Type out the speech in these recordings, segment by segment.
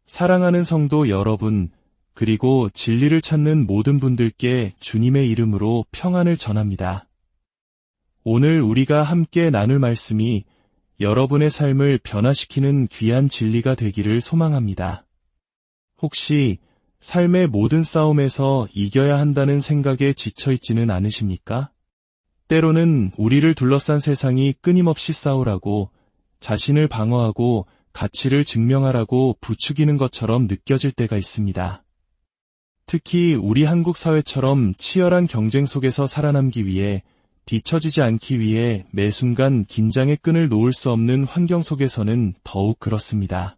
사랑하는 성도 여러분, 그리고 진리를 찾는 모든 분들께 주님의 이름으로 평안을 전합니다. 오늘 우리가 함께 나눌 말씀이 여러분의 삶을 변화시키는 귀한 진리가 되기를 소망합니다. 혹시 삶의 모든 싸움에서 이겨야 한다는 생각에 지쳐있지는 않으십니까? 때로는 우리를 둘러싼 세상이 끊임없이 싸우라고, 자신을 방어하고 가치를 증명하라고 부추기는 것처럼 느껴질 때가 있습니다. 특히 우리 한국 사회처럼 치열한 경쟁 속에서 살아남기 위해, 뒤처지지 않기 위해 매 순간 긴장의 끈을 놓을 수 없는 환경 속에서는 더욱 그렇습니다.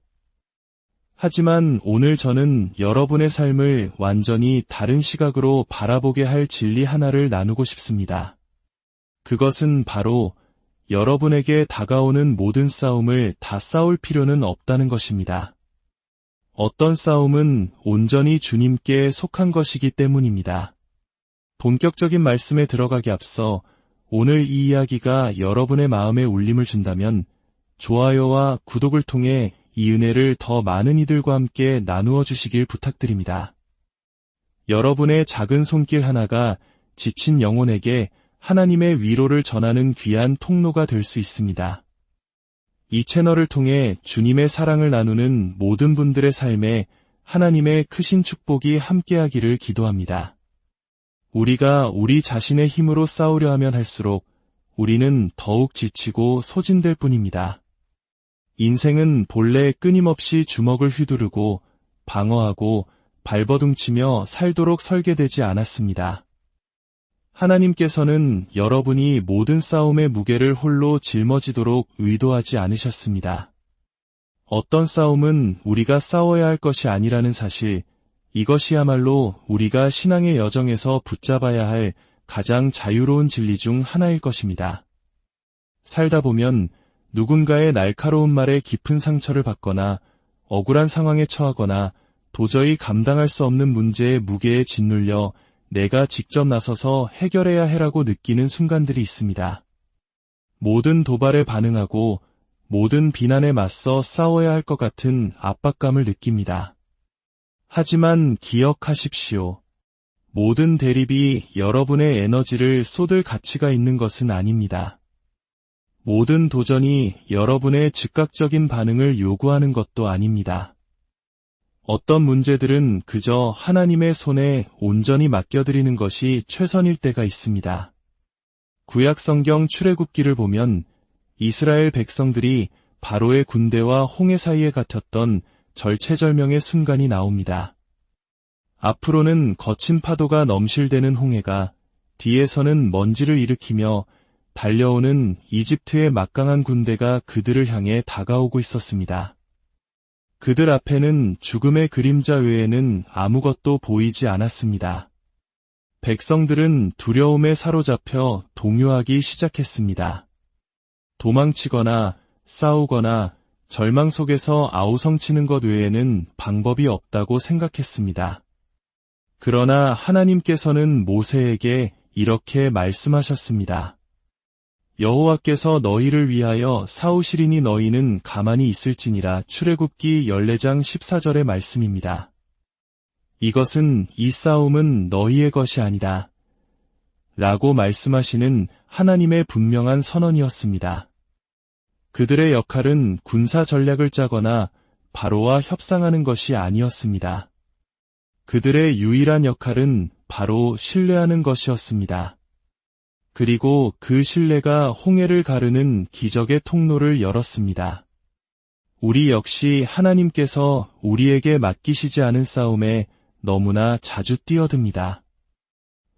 하지만 오늘 저는 여러분의 삶을 완전히 다른 시각으로 바라보게 할 진리 하나를 나누고 싶습니다. 그것은 바로 여러분에게 다가오는 모든 싸움을 다 싸울 필요는 없다는 것입니다. 어떤 싸움은 온전히 주님께 속한 것이기 때문입니다. 본격적인 말씀에 들어가기 앞서 오늘 이 이야기가 여러분의 마음에 울림을 준다면 좋아요와 구독을 통해 이 은혜를 더 많은 이들과 함께 나누어 주시길 부탁드립니다. 여러분의 작은 손길 하나가 지친 영혼에게 하나님의 위로를 전하는 귀한 통로가 될 수 있습니다. 이 채널을 통해 주님의 사랑을 나누는 모든 분들의 삶에 하나님의 크신 축복이 함께하기를 기도합니다. 우리가 우리 자신의 힘으로 싸우려 하면 할수록 우리는 더욱 지치고 소진될 뿐입니다. 인생은 본래 끊임없이 주먹을 휘두르고 방어하고 발버둥치며 살도록 설계되지 않았습니다. 하나님께서는 여러분이 모든 싸움의 무게를 홀로 짊어지도록 의도하지 않으셨습니다. 어떤 싸움은 우리가 싸워야 할 것이 아니라는 사실, 이것이야말로 우리가 신앙의 여정에서 붙잡아야 할 가장 자유로운 진리 중 하나일 것입니다. 살다 보면 누군가의 날카로운 말에 깊은 상처를 받거나 억울한 상황에 처하거나 도저히 감당할 수 없는 문제의 무게에 짓눌려 내가 직접 나서서 해결해야 해라고 느끼는 순간들이 있습니다. 모든 도발에 반응하고 모든 비난에 맞서 싸워야 할 것 같은 압박감을 느낍니다. 하지만 기억하십시오. 모든 대립이 여러분의 에너지를 쏟을 가치가 있는 것은 아닙니다. 모든 도전이 여러분의 즉각적인 반응을 요구하는 것도 아닙니다. 어떤 문제들은 그저 하나님의 손에 온전히 맡겨드리는 것이 최선일 때가 있습니다. 구약성경 출애굽기를 보면 이스라엘 백성들이 바로의 군대와 홍해 사이에 갇혔던 절체절명의 순간이 나옵니다. 앞으로는 거친 파도가 넘실대는 홍해가, 뒤에서는 먼지를 일으키며 달려오는 이집트의 막강한 군대가 그들을 향해 다가오고 있었습니다. 그들 앞에는 죽음의 그림자 외에는 아무것도 보이지 않았습니다. 백성들은 두려움에 사로잡혀 동요하기 시작했습니다. 도망치거나 싸우거나 절망 속에서 아우성치는 것 외에는 방법이 없다고 생각했습니다. 그러나 하나님께서는 모세에게 이렇게 말씀하셨습니다. 여호와께서 너희를 위하여 싸우시리니 너희는 가만히 있을지니라. 출애굽기 14장 14절의 말씀입니다. 이것은 이 싸움은 너희의 것이 아니다 라고 말씀하시는 하나님의 분명한 선언이었습니다. 그들의 역할은 군사 전략을 짜거나 바로와 협상하는 것이 아니었습니다. 그들의 유일한 역할은 바로 신뢰하는 것이었습니다. 그리고 그 신뢰가 홍해를 가르는 기적의 통로를 열었습니다. 우리 역시 하나님께서 우리에게 맡기시지 않은 싸움에 너무나 자주 뛰어듭니다.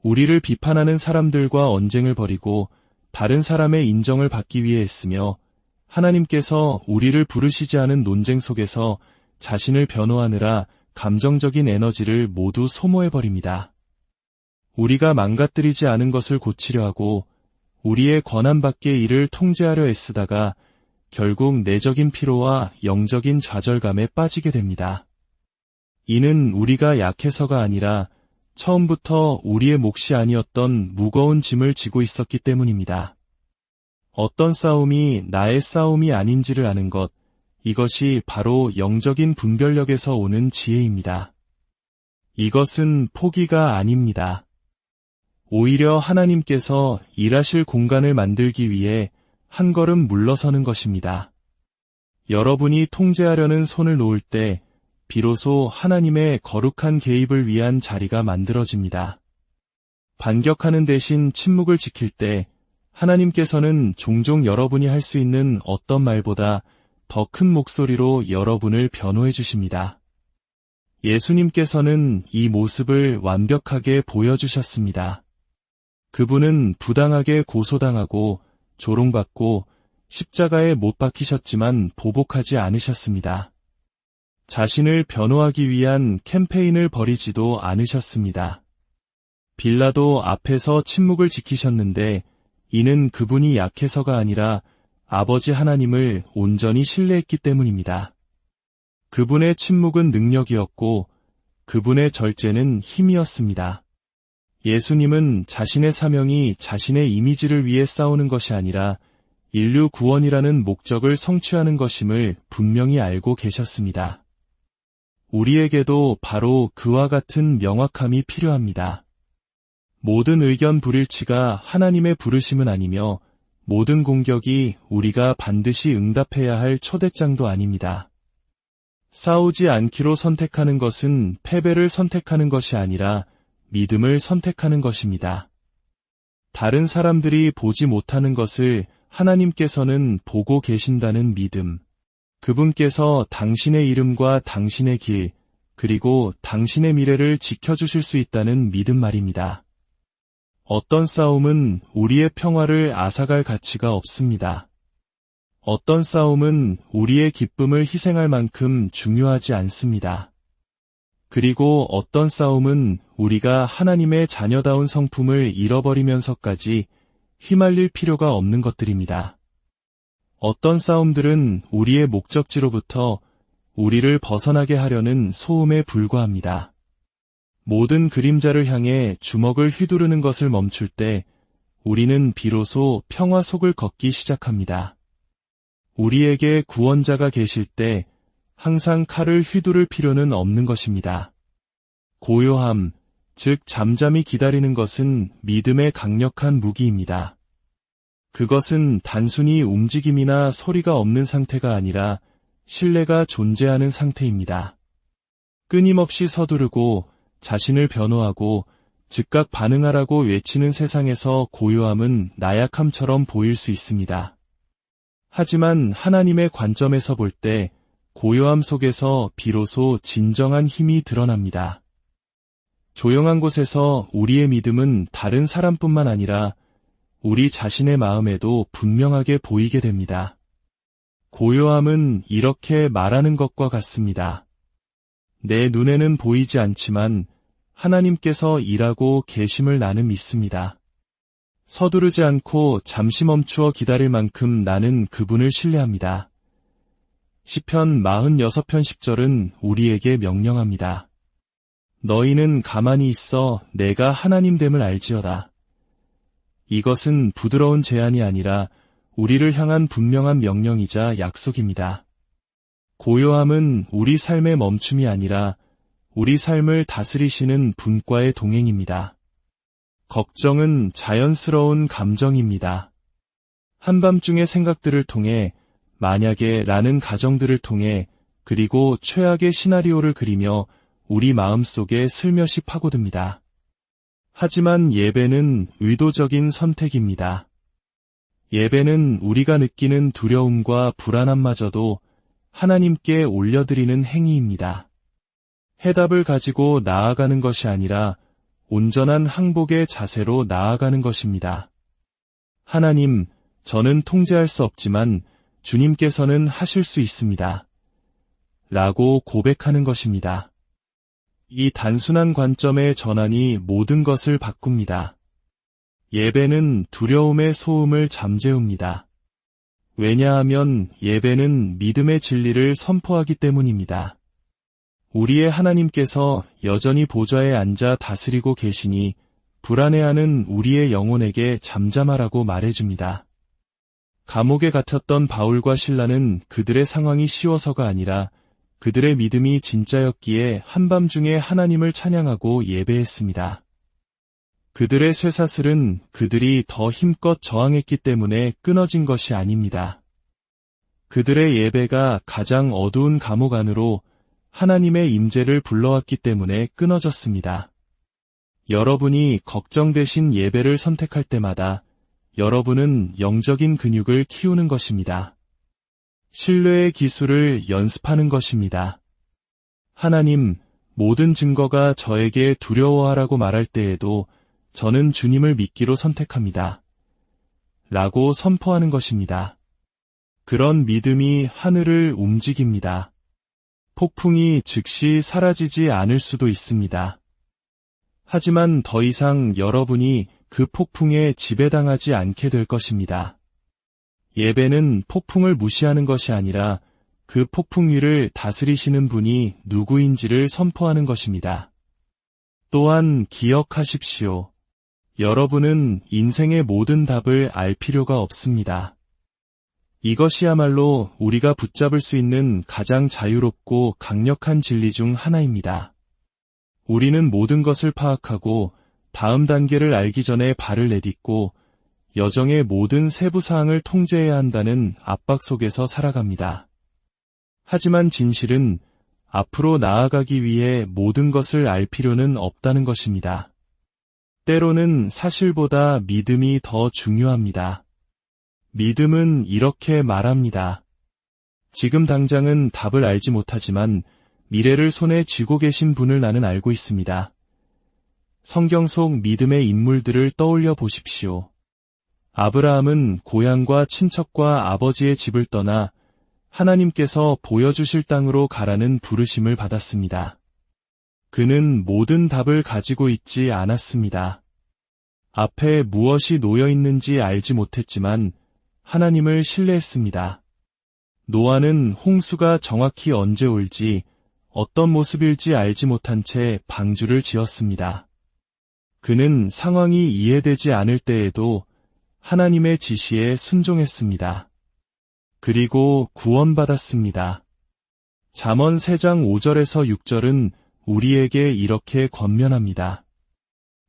우리를 비판하는 사람들과 언쟁을 벌이고 다른 사람의 인정을 받기 위해 애쓰며 하나님께서 우리를 부르시지 않은 논쟁 속에서 자신을 변호하느라 감정적인 에너지를 모두 소모해버립니다. 우리가 망가뜨리지 않은 것을 고치려 하고 우리의 권한 밖의 일을 통제하려 애쓰다가 결국 내적인 피로와 영적인 좌절감에 빠지게 됩니다. 이는 우리가 약해서가 아니라 처음부터 우리의 몫이 아니었던 무거운 짐을 지고 있었기 때문입니다. 어떤 싸움이 나의 싸움이 아닌지를 아는 것, 이것이 바로 영적인 분별력에서 오는 지혜입니다. 이것은 포기가 아닙니다. 오히려 하나님께서 일하실 공간을 만들기 위해 한 걸음 물러서는 것입니다. 여러분이 통제하려는 손을 놓을 때 비로소 하나님의 거룩한 개입을 위한 자리가 만들어집니다. 반격하는 대신 침묵을 지킬 때 하나님께서는 종종 여러분이 할 수 있는 어떤 말보다 더 큰 목소리로 여러분을 변호해 주십니다. 예수님께서는 이 모습을 완벽하게 보여주셨습니다. 그분은 부당하게 고소당하고 조롱받고 십자가에 못 박히셨지만 보복하지 않으셨습니다. 자신을 변호하기 위한 캠페인을 벌이지도 않으셨습니다. 빌라도 앞에서 침묵을 지키셨는데 이는 그분이 약해서가 아니라 아버지 하나님을 온전히 신뢰했기 때문입니다. 그분의 침묵은 능력이었고 그분의 절제는 힘이었습니다. 예수님은 자신의 사명이 자신의 이미지를 위해 싸우는 것이 아니라 인류 구원이라는 목적을 성취하는 것임을 분명히 알고 계셨습니다. 우리에게도 바로 그와 같은 명확함이 필요합니다. 모든 의견 불일치가 하나님의 부르심은 아니며 모든 공격이 우리가 반드시 응답해야 할 초대장도 아닙니다. 싸우지 않기로 선택하는 것은 패배를 선택하는 것이 아니라 믿음을 선택하는 것입니다. 다른 사람들이 보지 못하는 것을 하나님께서는 보고 계신다는 믿음. 그분께서 당신의 이름과 당신의 길, 그리고 당신의 미래를 지켜주실 수 있다는 믿음 말입니다. 어떤 싸움은 우리의 평화를 앗아갈 가치가 없습니다. 어떤 싸움은 우리의 기쁨을 희생할 만큼 중요하지 않습니다. 그리고 어떤 싸움은 우리가 하나님의 자녀다운 성품을 잃어버리면서까지 휘말릴 필요가 없는 것들입니다. 어떤 싸움들은 우리의 목적지로부터 우리를 벗어나게 하려는 소음에 불과합니다. 모든 그림자를 향해 주먹을 휘두르는 것을 멈출 때 우리는 비로소 평화 속을 걷기 시작합니다. 우리에게 구원자가 계실 때 항상 칼을 휘두를 필요는 없는 것입니다. 고요함, 즉 잠잠히 기다리는 것은 믿음의 강력한 무기입니다. 그것은 단순히 움직임이나 소리가 없는 상태가 아니라 신뢰가 존재하는 상태입니다. 끊임없이 서두르고 자신을 변호하고 즉각 반응하라고 외치는 세상에서 고요함은 나약함처럼 보일 수 있습니다. 하지만 하나님의 관점에서 볼 때 고요함 속에서 비로소 진정한 힘이 드러납니다. 조용한 곳에서 우리의 믿음은 다른 사람뿐만 아니라 우리 자신의 마음에도 분명하게 보이게 됩니다. 고요함은 이렇게 말하는 것과 같습니다. 내 눈에는 보이지 않지만 하나님께서 일하고 계심을 나는 믿습니다. 서두르지 않고 잠시 멈추어 기다릴 만큼 나는 그분을 신뢰합니다. 시편 46편 10절은 우리에게 명령합니다. 너희는 가만히 있어 내가 하나님됨을 알지어다. 이것은 부드러운 제안이 아니라 우리를 향한 분명한 명령이자 약속입니다. 고요함은 우리 삶의 멈춤이 아니라 우리 삶을 다스리시는 분과의 동행입니다. 걱정은 자연스러운 감정입니다. 한밤중의 생각들을 통해 만약에 라는 가정들을 통해 그리고 최악의 시나리오를 그리며 우리 마음속에 슬며시 파고듭니다. 하지만 예배는 의도적인 선택입니다. 예배는 우리가 느끼는 두려움과 불안함마저도 하나님께 올려드리는 행위입니다. 해답을 가지고 나아가는 것이 아니라 온전한 항복의 자세로 나아가는 것입니다. 하나님, 저는 통제할 수 없지만 주님께서는 하실 수 있습니다. 라고 고백하는 것입니다. 이 단순한 관점의 전환이 모든 것을 바꿉니다. 예배는 두려움의 소음을 잠재웁니다. 왜냐하면 예배는 믿음의 진리를 선포하기 때문입니다. 우리의 하나님께서 여전히 보좌에 앉아 다스리고 계시니 불안해하는 우리의 영혼에게 잠잠하라고 말해줍니다. 감옥에 갇혔던 바울과 실라는 그들의 상황이 쉬워서가 아니라 그들의 믿음이 진짜였기에 한밤중에 하나님을 찬양하고 예배했습니다. 그들의 쇠사슬은 그들이 더 힘껏 저항했기 때문에 끊어진 것이 아닙니다. 그들의 예배가 가장 어두운 감옥 안으로 하나님의 임재를 불러왔기 때문에 끊어졌습니다. 여러분이 걱정되신 예배를 선택할 때마다 여러분은 영적인 근육을 키우는 것입니다. 신뢰의 기술을 연습하는 것입니다. 하나님, 모든 증거가 저에게 두려워하라고 말할 때에도 저는 주님을 믿기로 선택합니다. 라고 선포하는 것입니다. 그런 믿음이 하늘을 움직입니다. 폭풍이 즉시 사라지지 않을 수도 있습니다. 하지만 더 이상 여러분이 그 폭풍에 지배당하지 않게 될 것입니다. 예배는 폭풍을 무시하는 것이 아니라 그 폭풍 위를 다스리시는 분이 누구인지를 선포하는 것입니다. 또한 기억하십시오. 여러분은 인생의 모든 답을 알 필요가 없습니다. 이것이야말로 우리가 붙잡을 수 있는 가장 자유롭고 강력한 진리 중 하나입니다. 우리는 모든 것을 파악하고 다음 단계를 알기 전에 발을 내딛고 여정의 모든 세부 사항을 통제해야 한다는 압박 속에서 살아갑니다. 하지만 진실은 앞으로 나아가기 위해 모든 것을 알 필요는 없다는 것입니다. 때로는 사실보다 믿음이 더 중요합니다. 믿음은 이렇게 말합니다. 지금 당장은 답을 알지 못하지만 미래를 손에 쥐고 계신 분을 나는 알고 있습니다. 성경 속 믿음의 인물들을 떠올려 보십시오. 아브라함은 고향과 친척과 아버지의 집을 떠나 하나님께서 보여주실 땅으로 가라는 부르심을 받았습니다. 그는 모든 답을 가지고 있지 않았습니다. 앞에 무엇이 놓여 있는지 알지 못했지만 하나님을 신뢰했습니다. 노아는 홍수가 정확히 언제 올지 어떤 모습일지 알지 못한 채 방주를 지었습니다. 그는 상황이 이해되지 않을 때에도 하나님의 지시에 순종했습니다. 그리고 구원받았습니다. 잠언 3장 5절에서 6절은 우리에게 이렇게 권면합니다.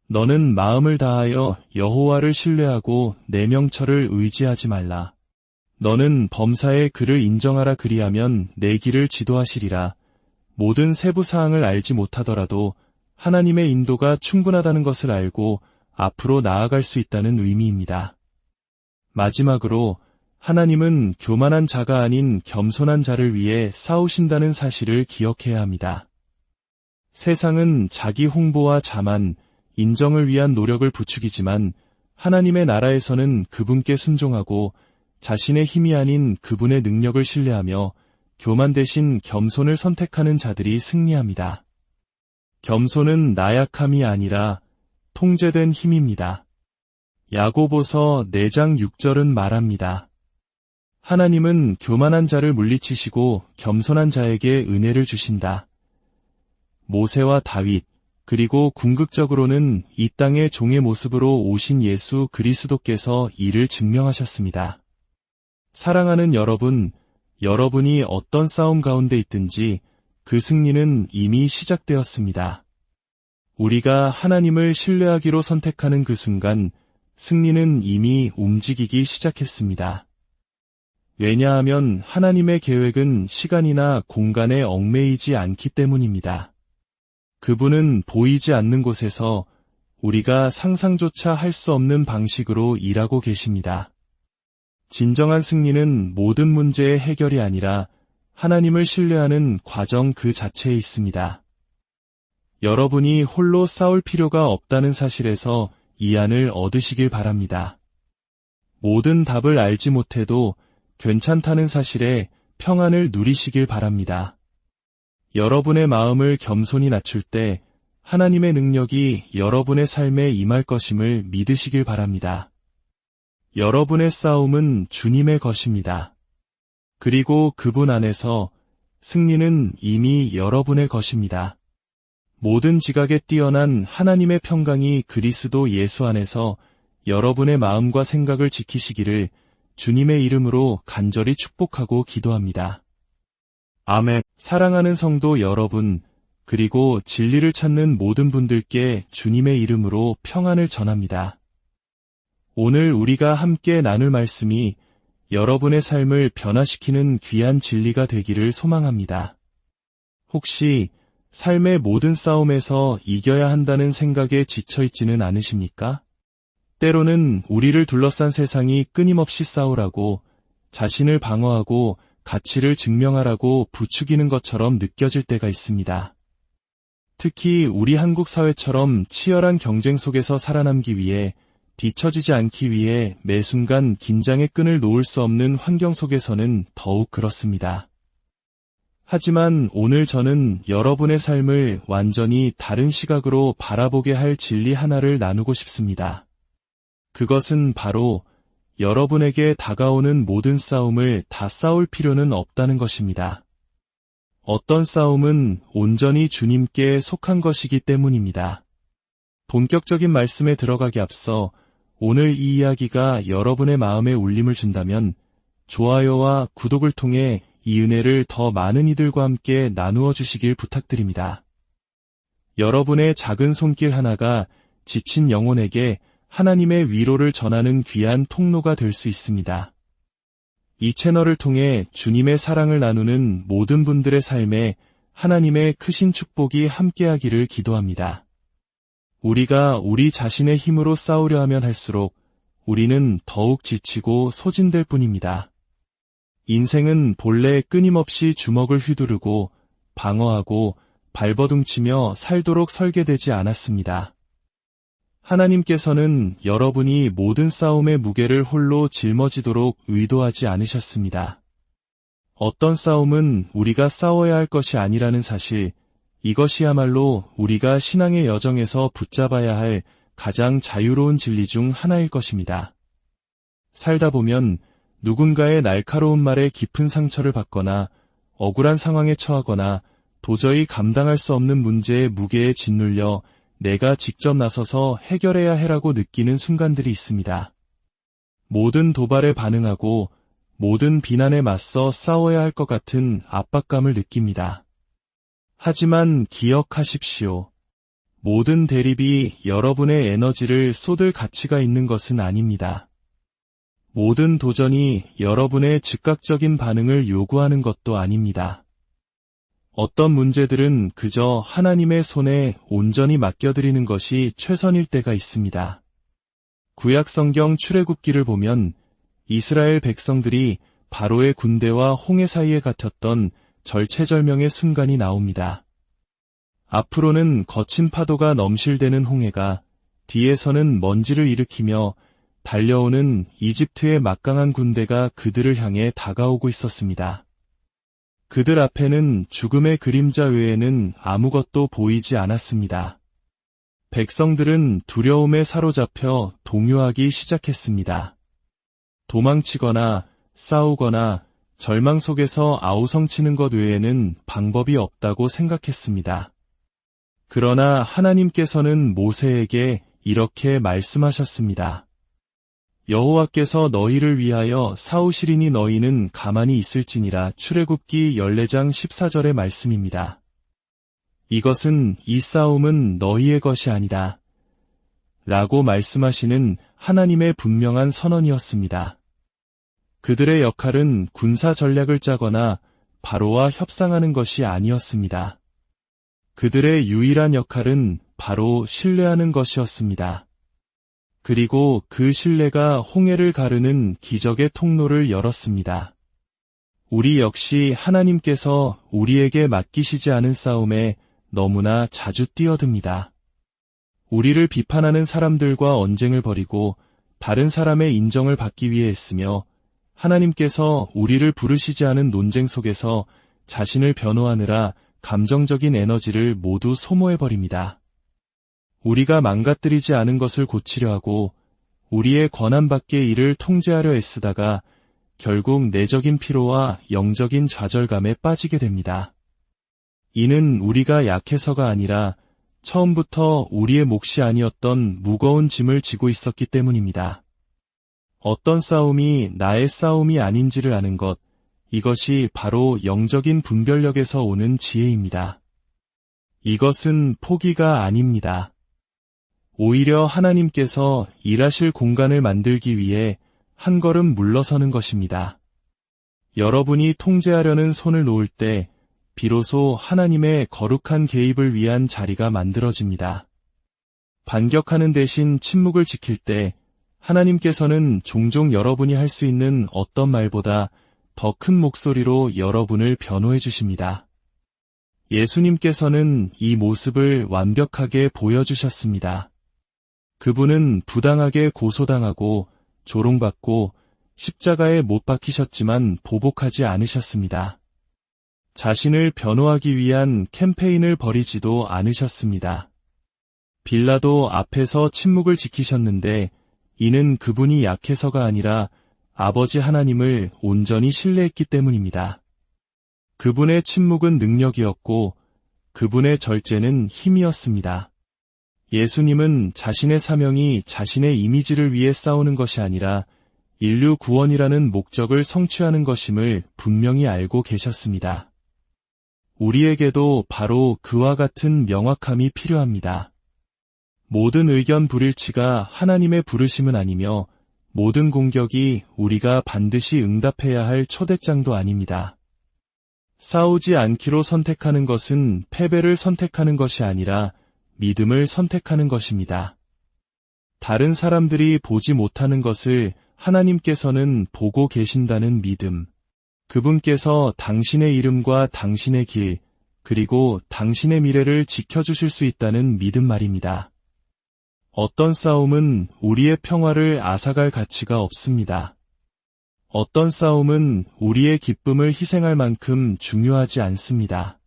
너는 마음을 다하여 여호와를 신뢰하고 내 명철을 의지하지 말라. 너는 범사의 그를 인정하라 그리하면 내 길을 지도하시리라. 모든 세부 사항을 알지 못하더라도 하나님의 인도가 충분하다는 것을 알고 앞으로 나아갈 수 있다는 의미입니다. 마지막으로 하나님은 교만한 자가 아닌 겸손한 자를 위해 싸우신다는 사실을 기억해야 합니다. 세상은 자기 홍보와 자만, 인정을 위한 노력을 부추기지만 하나님의 나라에서는 그분께 순종하고 자신의 힘이 아닌 그분의 능력을 신뢰하며 교만 대신 겸손을 선택하는 자들이 승리합니다. 겸손은 나약함이 아니라 통제된 힘입니다. 야고보서 4장 6절은 말합니다. 하나님은 교만한 자를 물리치시고 겸손한 자에게 은혜를 주신다. 모세와 다윗, 그리고 궁극적으로는 이 땅의 종의 모습으로 오신 예수 그리스도께서 이를 증명하셨습니다. 사랑하는 여러분, 여러분이 어떤 싸움 가운데 있든지 그 승리는 이미 시작되었습니다. 우리가 하나님을 신뢰하기로 선택하는 그 순간 승리는 이미 움직이기 시작했습니다. 왜냐하면 하나님의 계획은 시간이나 공간에 얽매이지 않기 때문입니다. 그분은 보이지 않는 곳에서 우리가 상상조차 할 수 없는 방식으로 일하고 계십니다. 진정한 승리는 모든 문제의 해결이 아니라 하나님을 신뢰하는 과정 그 자체에 있습니다. 여러분이 홀로 싸울 필요가 없다는 사실에서 이 안을 얻으시길 바랍니다. 모든 답을 알지 못해도 괜찮다는 사실에 평안을 누리시길 바랍니다. 여러분의 마음을 겸손히 낮출 때 하나님의 능력이 여러분의 삶에 임할 것임을 믿으시길 바랍니다. 여러분의 싸움은 주님의 것입니다. 그리고 그분 안에서 승리는 이미 여러분의 것입니다. 모든 지각에 뛰어난 하나님의 평강이 그리스도 예수 안에서 여러분의 마음과 생각을 지키시기를 주님의 이름으로 간절히 축복하고 기도합니다. 아멘. 사랑하는 성도 여러분, 그리고 진리를 찾는 모든 분들께 주님의 이름으로 평안을 전합니다. 오늘 우리가 함께 나눌 말씀이 여러분의 삶을 변화시키는 귀한 진리가 되기를 소망합니다. 혹시 삶의 모든 싸움에서 이겨야 한다는 생각에 지쳐있지는 않으십니까? 때로는 우리를 둘러싼 세상이 끊임없이 싸우라고, 자신을 방어하고 가치를 증명하라고 부추기는 것처럼 느껴질 때가 있습니다. 특히 우리 한국 사회처럼 치열한 경쟁 속에서 살아남기 위해, 뒤처지지 않기 위해 매 순간 긴장의 끈을 놓을 수 없는 환경 속에서는 더욱 그렇습니다. 하지만 오늘 저는 여러분의 삶을 완전히 다른 시각으로 바라보게 할 진리 하나를 나누고 싶습니다. 그것은 바로 여러분에게 다가오는 모든 싸움을 다 싸울 필요는 없다는 것입니다. 어떤 싸움은 온전히 주님께 속한 것이기 때문입니다. 본격적인 말씀에 들어가기 앞서 오늘 이 이야기가 여러분의 마음에 울림을 준다면 좋아요와 구독을 통해 이 은혜를 더 많은 이들과 함께 나누어 주시길 부탁드립니다. 여러분의 작은 손길 하나가 지친 영혼에게 하나님의 위로를 전하는 귀한 통로가 될 수 있습니다. 이 채널을 통해 주님의 사랑을 나누는 모든 분들의 삶에 하나님의 크신 축복이 함께하기를 기도합니다. 우리가 우리 자신의 힘으로 싸우려 하면 할수록 우리는 더욱 지치고 소진될 뿐입니다. 인생은 본래 끊임없이 주먹을 휘두르고 방어하고 발버둥치며 살도록 설계되지 않았습니다. 하나님께서는 여러분이 모든 싸움의 무게를 홀로 짊어지도록 의도하지 않으셨습니다. 어떤 싸움은 우리가 싸워야 할 것이 아니라는 사실, 이것이야말로 우리가 신앙의 여정에서 붙잡아야 할 가장 자유로운 진리 중 하나일 것입니다. 살다 보면 누군가의 날카로운 말에 깊은 상처를 받거나 억울한 상황에 처하거나 도저히 감당할 수 없는 문제의 무게에 짓눌려 내가 직접 나서서 해결해야 해라고 느끼는 순간들이 있습니다. 모든 도발에 반응하고 모든 비난에 맞서 싸워야 할 것 같은 압박감을 느낍니다. 하지만 기억하십시오. 모든 대립이 여러분의 에너지를 쏟을 가치가 있는 것은 아닙니다. 모든 도전이 여러분의 즉각적인 반응을 요구하는 것도 아닙니다. 어떤 문제들은 그저 하나님의 손에 온전히 맡겨드리는 것이 최선일 때가 있습니다. 구약 성경 출애굽기를 보면 이스라엘 백성들이 바로의 군대와 홍해 사이에 갇혔던 절체절명의 순간이 나옵니다. 앞으로는 거친 파도가 넘실대는 홍해가, 뒤에서는 먼지를 일으키며 달려오는 이집트의 막강한 군대가 그들을 향해 다가오고 있었습니다. 그들 앞에는 죽음의 그림자 외에는 아무것도 보이지 않았습니다. 백성들은 두려움에 사로잡혀 동요하기 시작했습니다. 도망치거나 싸우거나 절망 속에서 아우성치는 것 외에는 방법이 없다고 생각했습니다. 그러나 하나님께서는 모세에게 이렇게 말씀하셨습니다. 여호와께서 너희를 위하여 싸우시리니 너희는 가만히 있을지니라. 출애굽기 14장 14절의 말씀입니다. 이것은 이 싸움은 너희의 것이 아니다 라고 말씀하시는 하나님의 분명한 선언이었습니다. 그들의 역할은 군사 전략을 짜거나 바로와 협상하는 것이 아니었습니다. 그들의 유일한 역할은 바로 신뢰하는 것이었습니다. 그리고 그 신뢰가 홍해를 가르는 기적의 통로를 열었습니다. 우리 역시 하나님께서 우리에게 맡기시지 않은 싸움에 너무나 자주 뛰어듭니다. 우리를 비판하는 사람들과 언쟁을 벌이고 다른 사람의 인정을 받기 위해 애쓰며 하나님께서 우리를 부르시지 않은 논쟁 속에서 자신을 변호하느라 감정적인 에너지를 모두 소모해버립니다. 우리가 망가뜨리지 않은 것을 고치려 하고 우리의 권한 밖의 일을 통제하려 애쓰다가 결국 내적인 피로와 영적인 좌절감에 빠지게 됩니다. 이는 우리가 약해서가 아니라 처음부터 우리의 몫이 아니었던 무거운 짐을 지고 있었기 때문입니다. 어떤 싸움이 나의 싸움이 아닌지를 아는 것, 이것이 바로 영적인 분별력에서 오는 지혜입니다. 이것은 포기가 아닙니다. 오히려 하나님께서 일하실 공간을 만들기 위해 한 걸음 물러서는 것입니다. 여러분이 통제하려는 손을 놓을 때 비로소 하나님의 거룩한 개입을 위한 자리가 만들어집니다. 반격하는 대신 침묵을 지킬 때 하나님께서는 종종 여러분이 할 수 있는 어떤 말보다 더 큰 목소리로 여러분을 변호해 주십니다. 예수님께서는 이 모습을 완벽하게 보여주셨습니다. 그분은 부당하게 고소당하고 조롱받고 십자가에 못 박히셨지만 보복하지 않으셨습니다. 자신을 변호하기 위한 캠페인을 벌이지도 않으셨습니다. 빌라도 앞에서 침묵을 지키셨는데 이는 그분이 약해서가 아니라 아버지 하나님을 온전히 신뢰했기 때문입니다. 그분의 침묵은 능력이었고 그분의 절제는 힘이었습니다. 예수님은 자신의 사명이 자신의 이미지를 위해 싸우는 것이 아니라 인류 구원이라는 목적을 성취하는 것임을 분명히 알고 계셨습니다. 우리에게도 바로 그와 같은 명확함이 필요합니다. 모든 의견 불일치가 하나님의 부르심은 아니며 모든 공격이 우리가 반드시 응답해야 할 초대장도 아닙니다. 싸우지 않기로 선택하는 것은 패배를 선택하는 것이 아니라 믿음을 선택하는 것입니다. 다른 사람들이 보지 못하는 것을 하나님께서는 보고 계신다는 믿음. 그분께서 당신의 이름과 당신의 길, 그리고 당신의 미래를 지켜주실 수 있다는 믿음 말입니다. 어떤 싸움은 우리의 평화를 앗아갈 가치가 없습니다. 어떤 싸움은 우리의 기쁨을 희생할 만큼 중요하지 않습니다.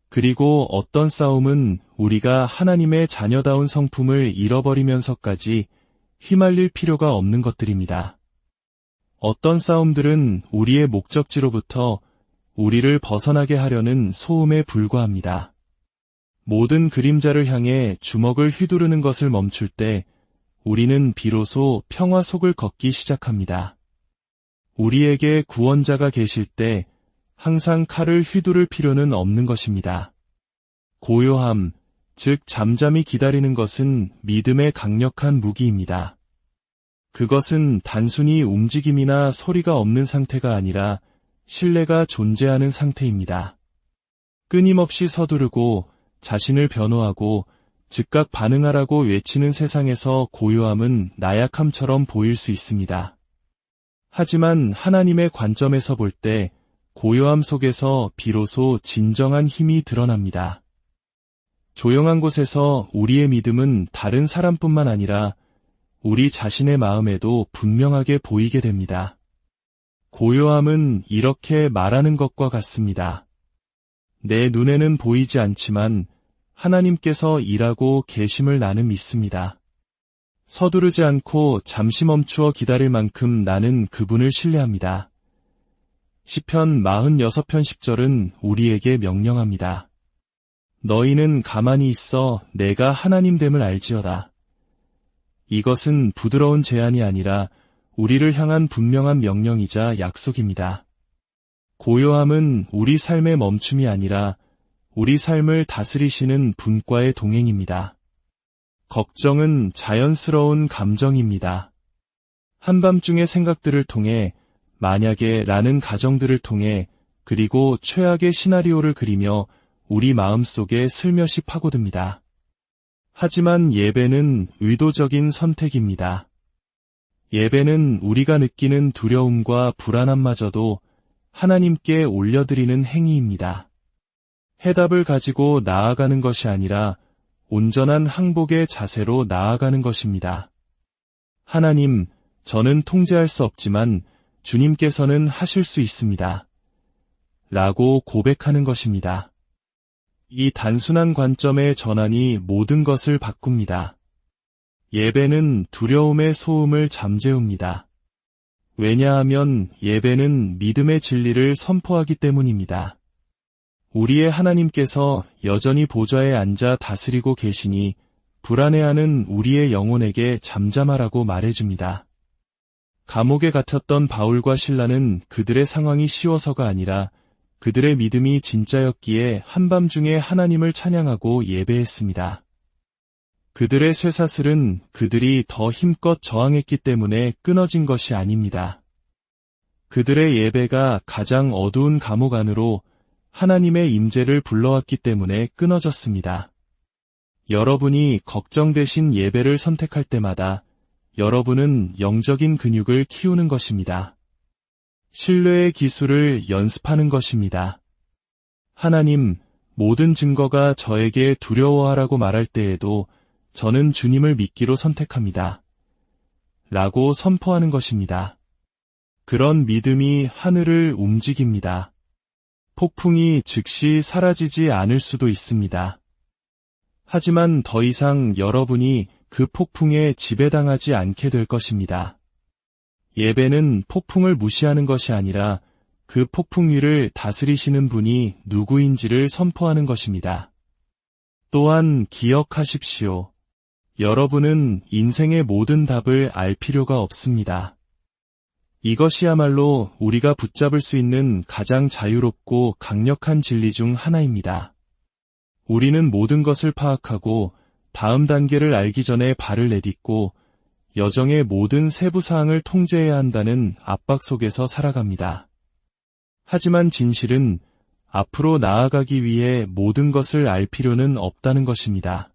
그리고 어떤 싸움은 우리가 하나님의 자녀다운 성품을 잃어버리면서까지 휘말릴 필요가 없는 것들입니다. 어떤 싸움들은 우리의 목적지로부터 우리를 벗어나게 하려는 소음에 불과합니다. 모든 그림자를 향해 주먹을 휘두르는 것을 멈출 때 우리는 비로소 평화 속을 걷기 시작합니다. 우리에게 구원자가 계실 때 항상 칼을 휘두를 필요는 없는 것입니다. 고요함, 즉 잠잠히 기다리는 것은 믿음의 강력한 무기입니다. 그것은 단순히 움직임이나 소리가 없는 상태가 아니라 신뢰가 존재하는 상태입니다. 끊임없이 서두르고 자신을 변호하고 즉각 반응하라고 외치는 세상에서 고요함은 나약함처럼 보일 수 있습니다. 하지만 하나님의 관점에서 볼 때 고요함 속에서 비로소 진정한 힘이 드러납니다. 조용한 곳에서 우리의 믿음은 다른 사람뿐만 아니라 우리 자신의 마음에도 분명하게 보이게 됩니다. 고요함은 이렇게 말하는 것과 같습니다. 내 눈에는 보이지 않지만 하나님께서 일하고 계심을 나는 믿습니다. 서두르지 않고 잠시 멈추어 기다릴 만큼 나는 그분을 신뢰합니다. 시편 46편 10절은 우리에게 명령합니다. 너희는 가만히 있어 내가 하나님됨을 알지어다. 이것은 부드러운 제안이 아니라 우리를 향한 분명한 명령이자 약속입니다. 고요함은 우리 삶의 멈춤이 아니라 우리 삶을 다스리시는 분과의 동행입니다. 걱정은 자연스러운 감정입니다. 한밤중의 생각들을 통해 만약에 라는 가정들을 통해 그리고 최악의 시나리오를 그리며 우리 마음속에 슬며시 파고듭니다. 하지만 예배는 의도적인 선택입니다. 예배는 우리가 느끼는 두려움과 불안함마저도 하나님께 올려드리는 행위입니다. 해답을 가지고 나아가는 것이 아니라 온전한 항복의 자세로 나아가는 것입니다. 하나님, 저는 통제할 수 없지만 주님께서는 하실 수 있습니다. 라고 고백하는 것입니다. 이 단순한 관점의 전환이 모든 것을 바꿉니다. 예배는 두려움의 소음을 잠재웁니다. 왜냐하면 예배는 믿음의 진리를 선포하기 때문입니다. 우리의 하나님께서 여전히 보좌에 앉아 다스리고 계시니 불안해하는 우리의 영혼에게 잠잠하라고 말해줍니다. 감옥에 갇혔던 바울과 실라는 그들의 상황이 쉬워서가 아니라 그들의 믿음이 진짜였기에 한밤중에 하나님을 찬양하고 예배했습니다. 그들의 쇠사슬은 그들이 더 힘껏 저항했기 때문에 끊어진 것이 아닙니다. 그들의 예배가 가장 어두운 감옥 안으로 하나님의 임재를 불러왔기 때문에 끊어졌습니다. 여러분이 걱정되신 예배를 선택할 때마다 여러분은 영적인 근육을 키우는 것입니다. 신뢰의 기술을 연습하는 것입니다. 하나님, 모든 증거가 저에게 두려워하라고 말할 때에도 저는 주님을 믿기로 선택합니다. 라고 선포하는 것입니다. 그런 믿음이 하늘을 움직입니다. 폭풍이 즉시 사라지지 않을 수도 있습니다. 하지만 더 이상 여러분이 그 폭풍에 지배당하지 않게 될 것입니다. 예배는 폭풍을 무시하는 것이 아니라 그 폭풍 위를 다스리시는 분이 누구인지를 선포하는 것입니다. 또한 기억하십시오. 여러분은 인생의 모든 답을 알 필요가 없습니다. 이것이야말로 우리가 붙잡을 수 있는 가장 자유롭고 강력한 진리 중 하나입니다. 우리는 모든 것을 파악하고 다음 단계를 알기 전에 발을 내딛고 여정의 모든 세부 사항을 통제해야 한다는 압박 속에서 살아갑니다. 하지만 진실은 앞으로 나아가기 위해 모든 것을 알 필요는 없다는 것입니다.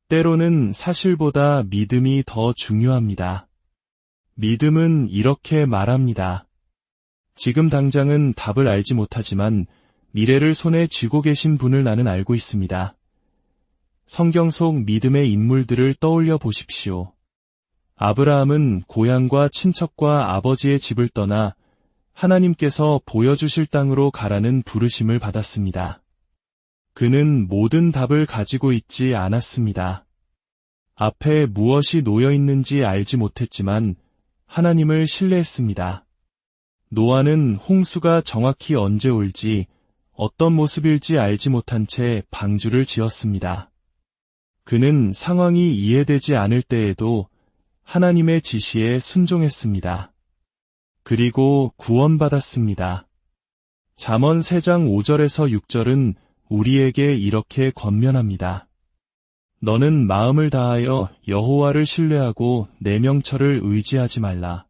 때로는 사실보다 믿음이 더 중요합니다. 믿음은 이렇게 말합니다. 지금 당장은 답을 알지 못하지만 미래를 손에 쥐고 계신 분을 나는 알고 있습니다. 성경 속 믿음의 인물들을 떠올려 보십시오. 아브라함은 고향과 친척과 아버지의 집을 떠나 하나님께서 보여주실 땅으로 가라는 부르심을 받았습니다. 그는 모든 답을 가지고 있지 않았습니다. 앞에 무엇이 놓여 있는지 알지 못했지만 하나님을 신뢰했습니다. 노아는 홍수가 정확히 언제 올지 어떤 모습일지 알지 못한 채 방주를 지었습니다. 그는 상황이 이해되지 않을 때에도 하나님의 지시에 순종했습니다. 그리고 구원받았습니다. 잠언 3장 5절에서 6절은 우리에게 이렇게 권면합니다. 너는 마음을 다하여 여호와를 신뢰하고 내 명철을 의지하지 말라.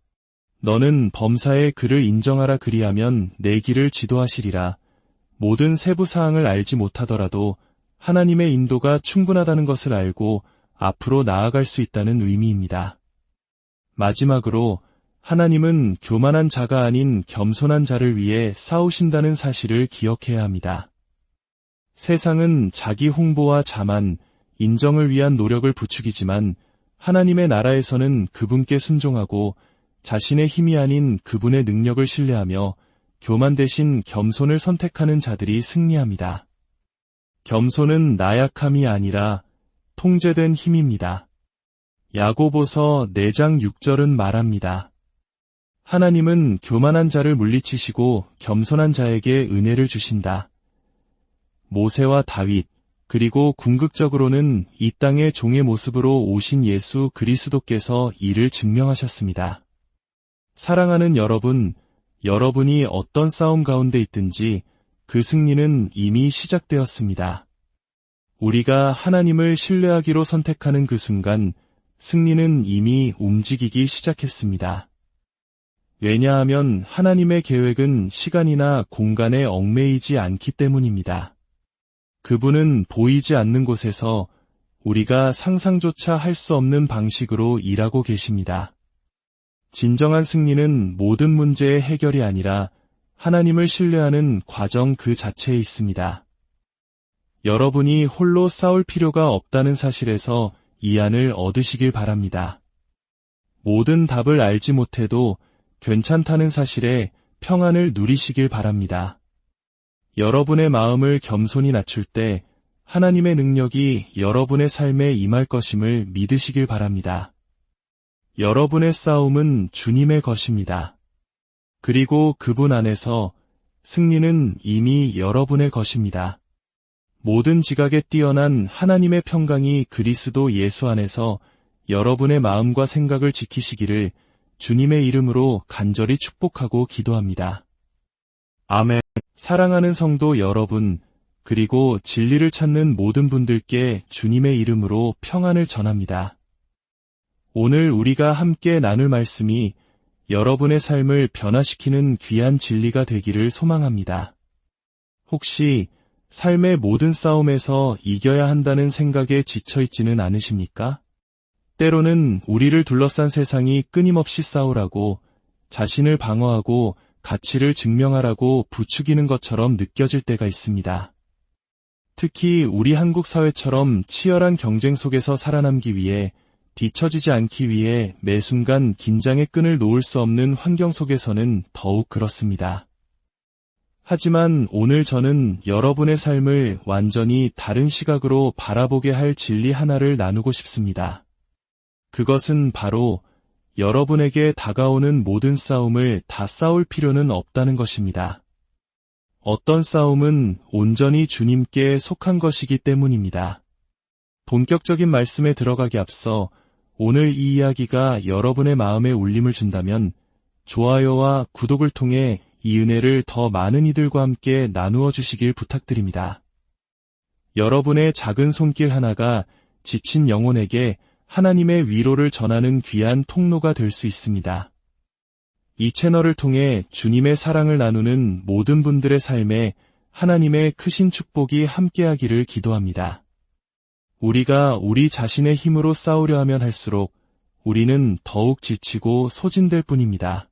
너는 범사의 그를 인정하라 그리하면 내 길을 지도하시리라. 모든 세부 사항을 알지 못하더라도 하나님의 인도가 충분하다는 것을 알고 앞으로 나아갈 수 있다는 의미입니다. 마지막으로 하나님은 교만한 자가 아닌 겸손한 자를 위해 싸우신다는 사실을 기억해야 합니다. 세상은 자기 홍보와 자만, 인정을 위한 노력을 부추기지만 하나님의 나라에서는 그분께 순종하고 자신의 힘이 아닌 그분의 능력을 신뢰하며 교만 대신 겸손을 선택하는 자들이 승리합니다. 겸손은 나약함이 아니라 통제된 힘입니다. 야고보서 4장 6절은 말합니다. 하나님은 교만한 자를 물리치시고 겸손한 자에게 은혜를 주신다. 모세와 다윗, 그리고 궁극적으로는 이 땅의 종의 모습으로 오신 예수 그리스도께서 이를 증명하셨습니다. 사랑하는 여러분, 여러분이 어떤 싸움 가운데 있든지 그 승리는 이미 시작되었습니다. 우리가 하나님을 신뢰하기로 선택하는 그 순간 승리는 이미 움직이기 시작했습니다. 왜냐하면 하나님의 계획은 시간이나 공간에 얽매이지 않기 때문입니다. 그분은 보이지 않는 곳에서 우리가 상상조차 할 수 없는 방식으로 일하고 계십니다. 진정한 승리는 모든 문제의 해결이 아니라 하나님을 신뢰하는 과정 그 자체에 있습니다. 여러분이 홀로 싸울 필요가 없다는 사실에서 이 안을 얻으시길 바랍니다. 모든 답을 알지 못해도 괜찮다는 사실에 평안을 누리시길 바랍니다. 여러분의 마음을 겸손히 낮출 때 하나님의 능력이 여러분의 삶에 임할 것임을 믿으시길 바랍니다. 여러분의 싸움은 주님의 것입니다. 그리고 그분 안에서 승리는 이미 여러분의 것입니다. 모든 지각에 뛰어난 하나님의 평강이 그리스도 예수 안에서 여러분의 마음과 생각을 지키시기를 주님의 이름으로 간절히 축복하고 기도합니다. 아멘. 사랑하는 성도 여러분, 그리고 진리를 찾는 모든 분들께 주님의 이름으로 평안을 전합니다. 오늘 우리가 함께 나눌 말씀이 여러분의 삶을 변화시키는 귀한 진리가 되기를 소망합니다. 혹시 삶의 모든 싸움에서 이겨야 한다는 생각에 지쳐있지는 않으십니까? 때로는 우리를 둘러싼 세상이 끊임없이 싸우라고, 자신을 방어하고 가치를 증명하라고 부추기는 것처럼 느껴질 때가 있습니다. 특히 우리 한국 사회처럼 치열한 경쟁 속에서 살아남기 위해, 뒤처지지 않기 위해 매 순간 긴장의 끈을 놓을 수 없는 환경 속에서는 더욱 그렇습니다. 하지만 오늘 저는 여러분의 삶을 완전히 다른 시각으로 바라보게 할 진리 하나를 나누고 싶습니다. 그것은 바로 여러분에게 다가오는 모든 싸움을 다 싸울 필요는 없다는 것입니다. 어떤 싸움은 온전히 주님께 속한 것이기 때문입니다. 본격적인 말씀에 들어가기 앞서 오늘 이 이야기가 여러분의 마음에 울림을 준다면 좋아요와 구독을 통해 이 은혜를 더 많은 이들과 함께 나누어 주시길 부탁드립니다. 여러분의 작은 손길 하나가 지친 영혼에게 하나님의 위로를 전하는 귀한 통로가 될 수 있습니다. 이 채널을 통해 주님의 사랑을 나누는 모든 분들의 삶에 하나님의 크신 축복이 함께하기를 기도합니다. 우리가 우리 자신의 힘으로 싸우려 하면 할수록 우리는 더욱 지치고 소진될 뿐입니다.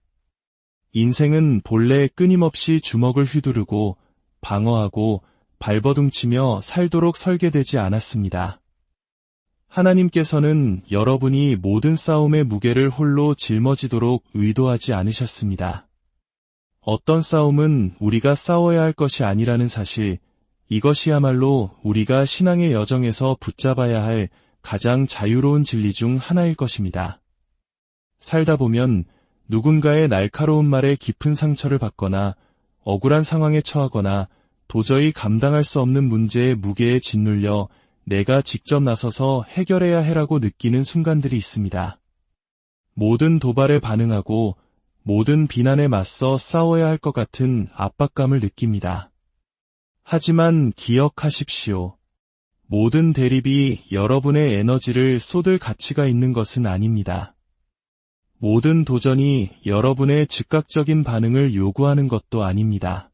인생은 본래 끊임없이 주먹을 휘두르고 방어하고 발버둥치며 살도록 설계되지 않았습니다. 하나님께서는 여러분이 모든 싸움의 무게를 홀로 짊어지도록 의도하지 않으셨습니다. 어떤 싸움은 우리가 싸워야 할 것이 아니라는 사실, 이것이야말로 우리가 신앙의 여정에서 붙잡아야 할 가장 자유로운 진리 중 하나일 것입니다. 살다 보면 누군가의 날카로운 말에 깊은 상처를 받거나 억울한 상황에 처하거나 도저히 감당할 수 없는 문제의 무게에 짓눌려 내가 직접 나서서 해결해야 해라고 느끼는 순간들이 있습니다. 모든 도발에 반응하고 모든 비난에 맞서 싸워야 할 것 같은 압박감을 느낍니다. 하지만 기억하십시오. 모든 대립이 여러분의 에너지를 쏟을 가치가 있는 것은 아닙니다. 모든 도전이 여러분의 즉각적인 반응을 요구하는 것도 아닙니다.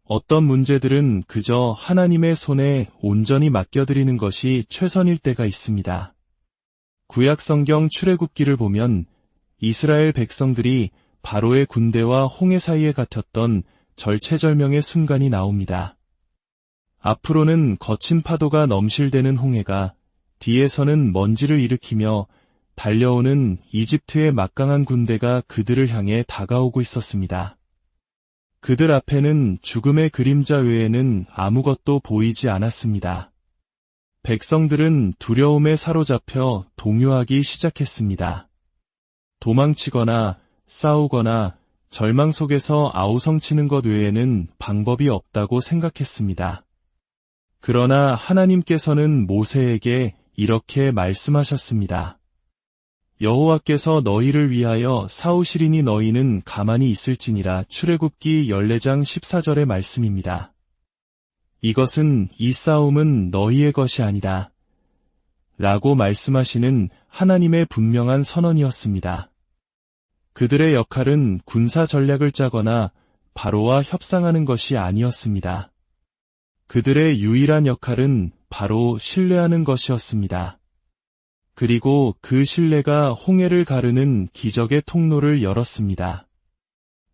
어떤 문제들은 그저 하나님의 손에 온전히 맡겨드리는 것이 최선일 때가 있습니다. 구약성경 출애굽기를 보면 이스라엘 백성들이 바로의 군대와 홍해 사이에 갇혔던 절체절명의 순간이 나옵니다. 앞으로는 거친 파도가 넘실대는 홍해가, 뒤에서는 먼지를 일으키며 달려오는 이집트의 막강한 군대가 그들을 향해 다가오고 있었습니다. 그들 앞에는 죽음의 그림자 외에는 아무것도 보이지 않았습니다. 백성들은 두려움에 사로잡혀 동요하기 시작했습니다. 도망치거나 싸우거나 절망 속에서 아우성치는 것 외에는 방법이 없다고 생각했습니다. 그러나 하나님께서는 모세에게 이렇게 말씀하셨습니다. 여호와께서 너희를 위하여 싸우시리니 너희는 가만히 있을지니라. 출애굽기 14장 14절의 말씀입니다. 이것은 이 싸움은 너희의 것이 아니다 라고 말씀하시는 하나님의 분명한 선언이었습니다. 그들의 역할은 군사 전략을 짜거나 바로와 협상하는 것이 아니었습니다. 그들의 유일한 역할은 바로 신뢰하는 것이었습니다. 그리고 그 신뢰가 홍해를 가르는 기적의 통로를 열었습니다.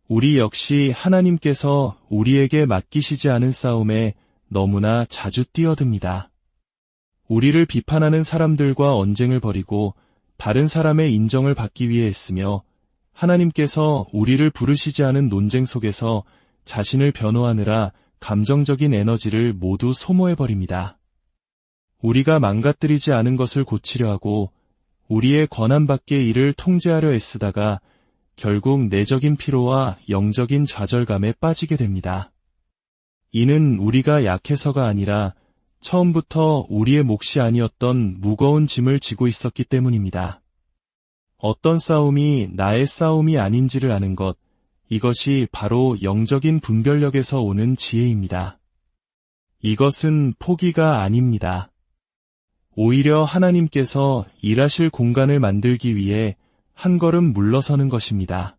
우리 역시 하나님께서 우리에게 맡기시지 않은 싸움에 너무나 자주 뛰어듭니다. 우리를 비판하는 사람들과 언쟁을 벌이고 다른 사람의 인정을 받기 위해 애쓰며 하나님께서 우리를 부르시지 않은 논쟁 속에서 자신을 변호하느라 감정적인 에너지를 모두 소모해버립니다. 우리가 망가뜨리지 않은 것을 고치려 하고 우리의 권한 밖의 일을 통제하려 애쓰다가 결국 내적인 피로와 영적인 좌절감에 빠지게 됩니다. 이는 우리가 약해서가 아니라 처음부터 우리의 몫이 아니었던 무거운 짐을 지고 있었기 때문입니다. 어떤 싸움이 나의 싸움이 아닌지를 아는 것, 이것이 바로 영적인 분별력에서 오는 지혜입니다. 이것은 포기가 아닙니다. 오히려 하나님께서 일하실 공간을 만들기 위해 한 걸음 물러서는 것입니다.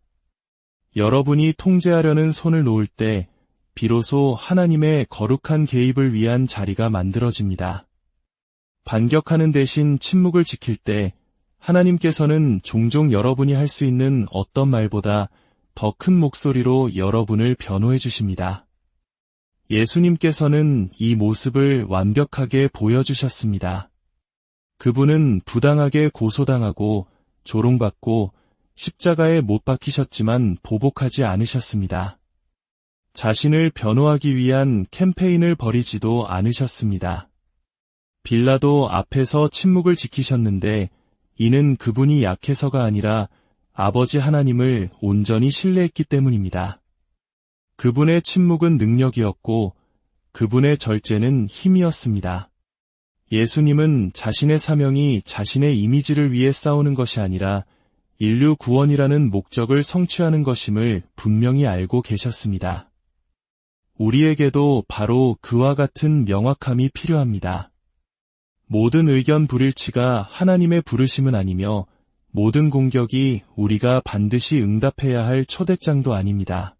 여러분이 통제하려는 손을 놓을 때 비로소 하나님의 거룩한 개입을 위한 자리가 만들어집니다. 반격하는 대신 침묵을 지킬 때 하나님께서는 종종 여러분이 할 수 있는 어떤 말보다 더 큰 목소리로 여러분을 변호해 주십니다. 예수님께서는 이 모습을 완벽하게 보여주셨습니다. 그분은 부당하게 고소당하고 조롱받고 십자가에 못 박히셨지만 보복하지 않으셨습니다. 자신을 변호하기 위한 캠페인을 벌이지도 않으셨습니다. 빌라도 앞에서 침묵을 지키셨는데 이는 그분이 약해서가 아니라 아버지 하나님을 온전히 신뢰했기 때문입니다. 그분의 침묵은 능력이었고 그분의 절제는 힘이었습니다. 예수님은 자신의 사명이 자신의 이미지를 위해 싸우는 것이 아니라 인류 구원이라는 목적을 성취하는 것임을 분명히 알고 계셨습니다. 우리에게도 바로 그와 같은 명확함이 필요합니다. 모든 의견 불일치가 하나님의 부르심은 아니며 모든 공격이 우리가 반드시 응답해야 할 초대장도 아닙니다.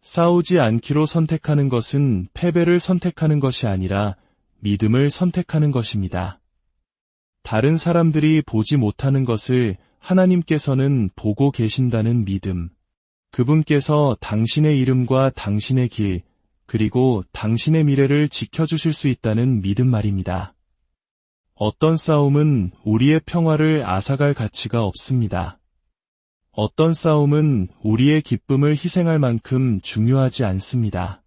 싸우지 않기로 선택하는 것은 패배를 선택하는 것이 아니라 믿음을 선택하는 것입니다. 다른 사람들이 보지 못하는 것을 하나님께서는 보고 계신다는 믿음. 그분께서 당신의 이름과 당신의 길, 그리고 당신의 미래를 지켜주실 수 있다는 믿음 말입니다. 어떤 싸움은 우리의 평화를 앗아갈 가치가 없습니다. 어떤 싸움은 우리의 기쁨을 희생할 만큼 중요하지 않습니다.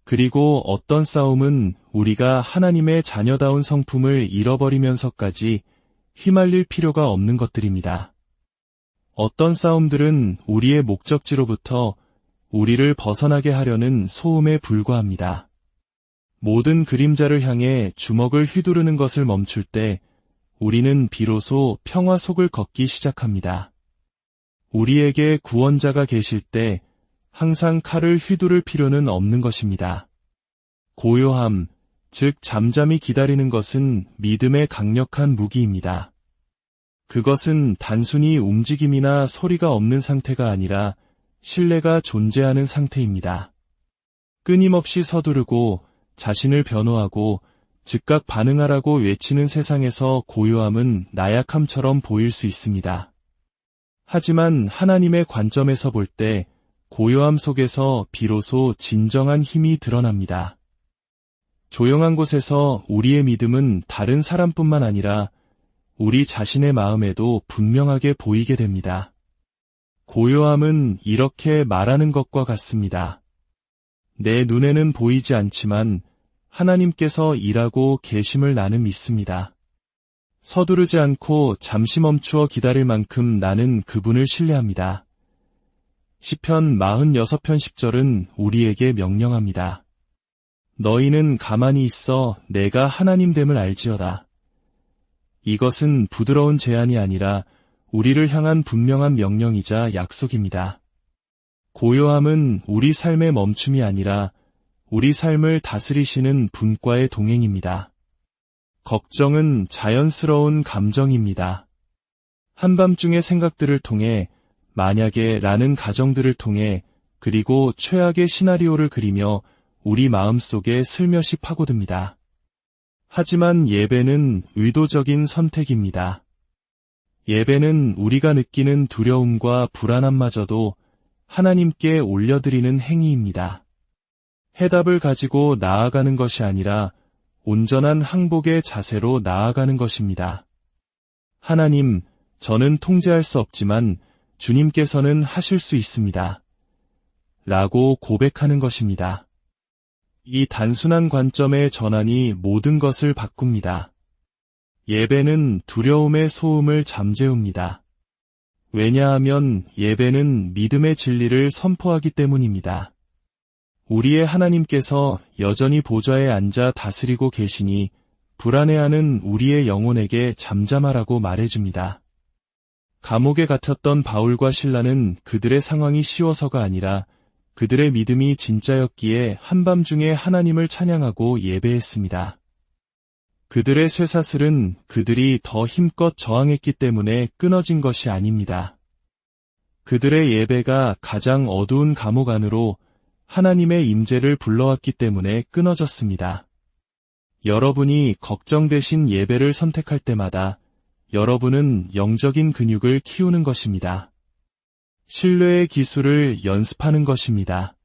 그리고 어떤 싸움은 우리가 하나님의 자녀다운 성품을 잃어버리면서까지 휘말릴 필요가 없는 것들입니다. 어떤 싸움들은 우리의 목적지로부터 우리를 벗어나게 하려는 소음에 불과합니다. 모든 그림자를 향해 주먹을 휘두르는 것을 멈출 때 우리는 비로소 평화 속을 걷기 시작합니다. 우리에게 구원자가 계실 때 항상 칼을 휘두를 필요는 없는 것입니다. 고요함, 즉 잠잠히 기다리는 것은 믿음의 강력한 무기입니다. 그것은 단순히 움직임이나 소리가 없는 상태가 아니라 신뢰가 존재하는 상태입니다. 끊임없이 서두르고 자신을 변호하고 즉각 반응하라고 외치는 세상에서 고요함은 나약함처럼 보일 수 있습니다. 하지만 하나님의 관점에서 볼 때 고요함 속에서 비로소 진정한 힘이 드러납니다. 조용한 곳에서 우리의 믿음은 다른 사람뿐만 아니라 우리 자신의 마음에도 분명하게 보이게 됩니다. 고요함은 이렇게 말하는 것과 같습니다. 내 눈에는 보이지 않지만 하나님께서 일하고 계심을 나는 믿습니다. 서두르지 않고 잠시 멈추어 기다릴 만큼 나는 그분을 신뢰합니다. 시편 46편 10절은 우리에게 명령합니다. 너희는 가만히 있어 내가 하나님됨을 알지어다. 이것은 부드러운 제안이 아니라 우리를 향한 분명한 명령이자 약속입니다. 고요함은 우리 삶의 멈춤이 아니라 우리 삶을 다스리시는 분과의 동행입니다. 걱정은 자연스러운 감정입니다. 한밤중의 생각들을 통해 만약에 라는 가정들을 통해 그리고 최악의 시나리오를 그리며 우리 마음속에 슬며시 파고듭니다. 하지만 예배는 의도적인 선택입니다. 예배는 우리가 느끼는 두려움과 불안함마저도 하나님께 올려드리는 행위입니다. 해답을 가지고 나아가는 것이 아니라 온전한 항복의 자세로 나아가는 것입니다. 하나님, 저는 통제할 수 없지만 주님께서는 하실 수 있습니다. 라고 고백하는 것입니다. 이 단순한 관점의 전환이 모든 것을 바꿉니다. 예배는 두려움의 소음을 잠재웁니다. 왜냐하면 예배는 믿음의 진리를 선포하기 때문입니다. 우리의 하나님께서 여전히 보좌에 앉아 다스리고 계시니 불안해하는 우리의 영혼에게 잠잠하라고 말해줍니다. 감옥에 갇혔던 바울과 실라는 그들의 상황이 쉬워서가 아니라 그들의 믿음이 진짜였기에 한밤중에 하나님을 찬양하고 예배했습니다. 그들의 쇠사슬은 그들이 더 힘껏 저항했기 때문에 끊어진 것이 아닙니다. 그들의 예배가 가장 어두운 감옥 안으로 하나님의 임재를 불러왔기 때문에 끊어졌습니다. 여러분이 걱정되신 예배를 선택할 때마다 여러분은 영적인 근육을 키우는 것입니다. 신뢰의 기술을 연습하는 것입니다.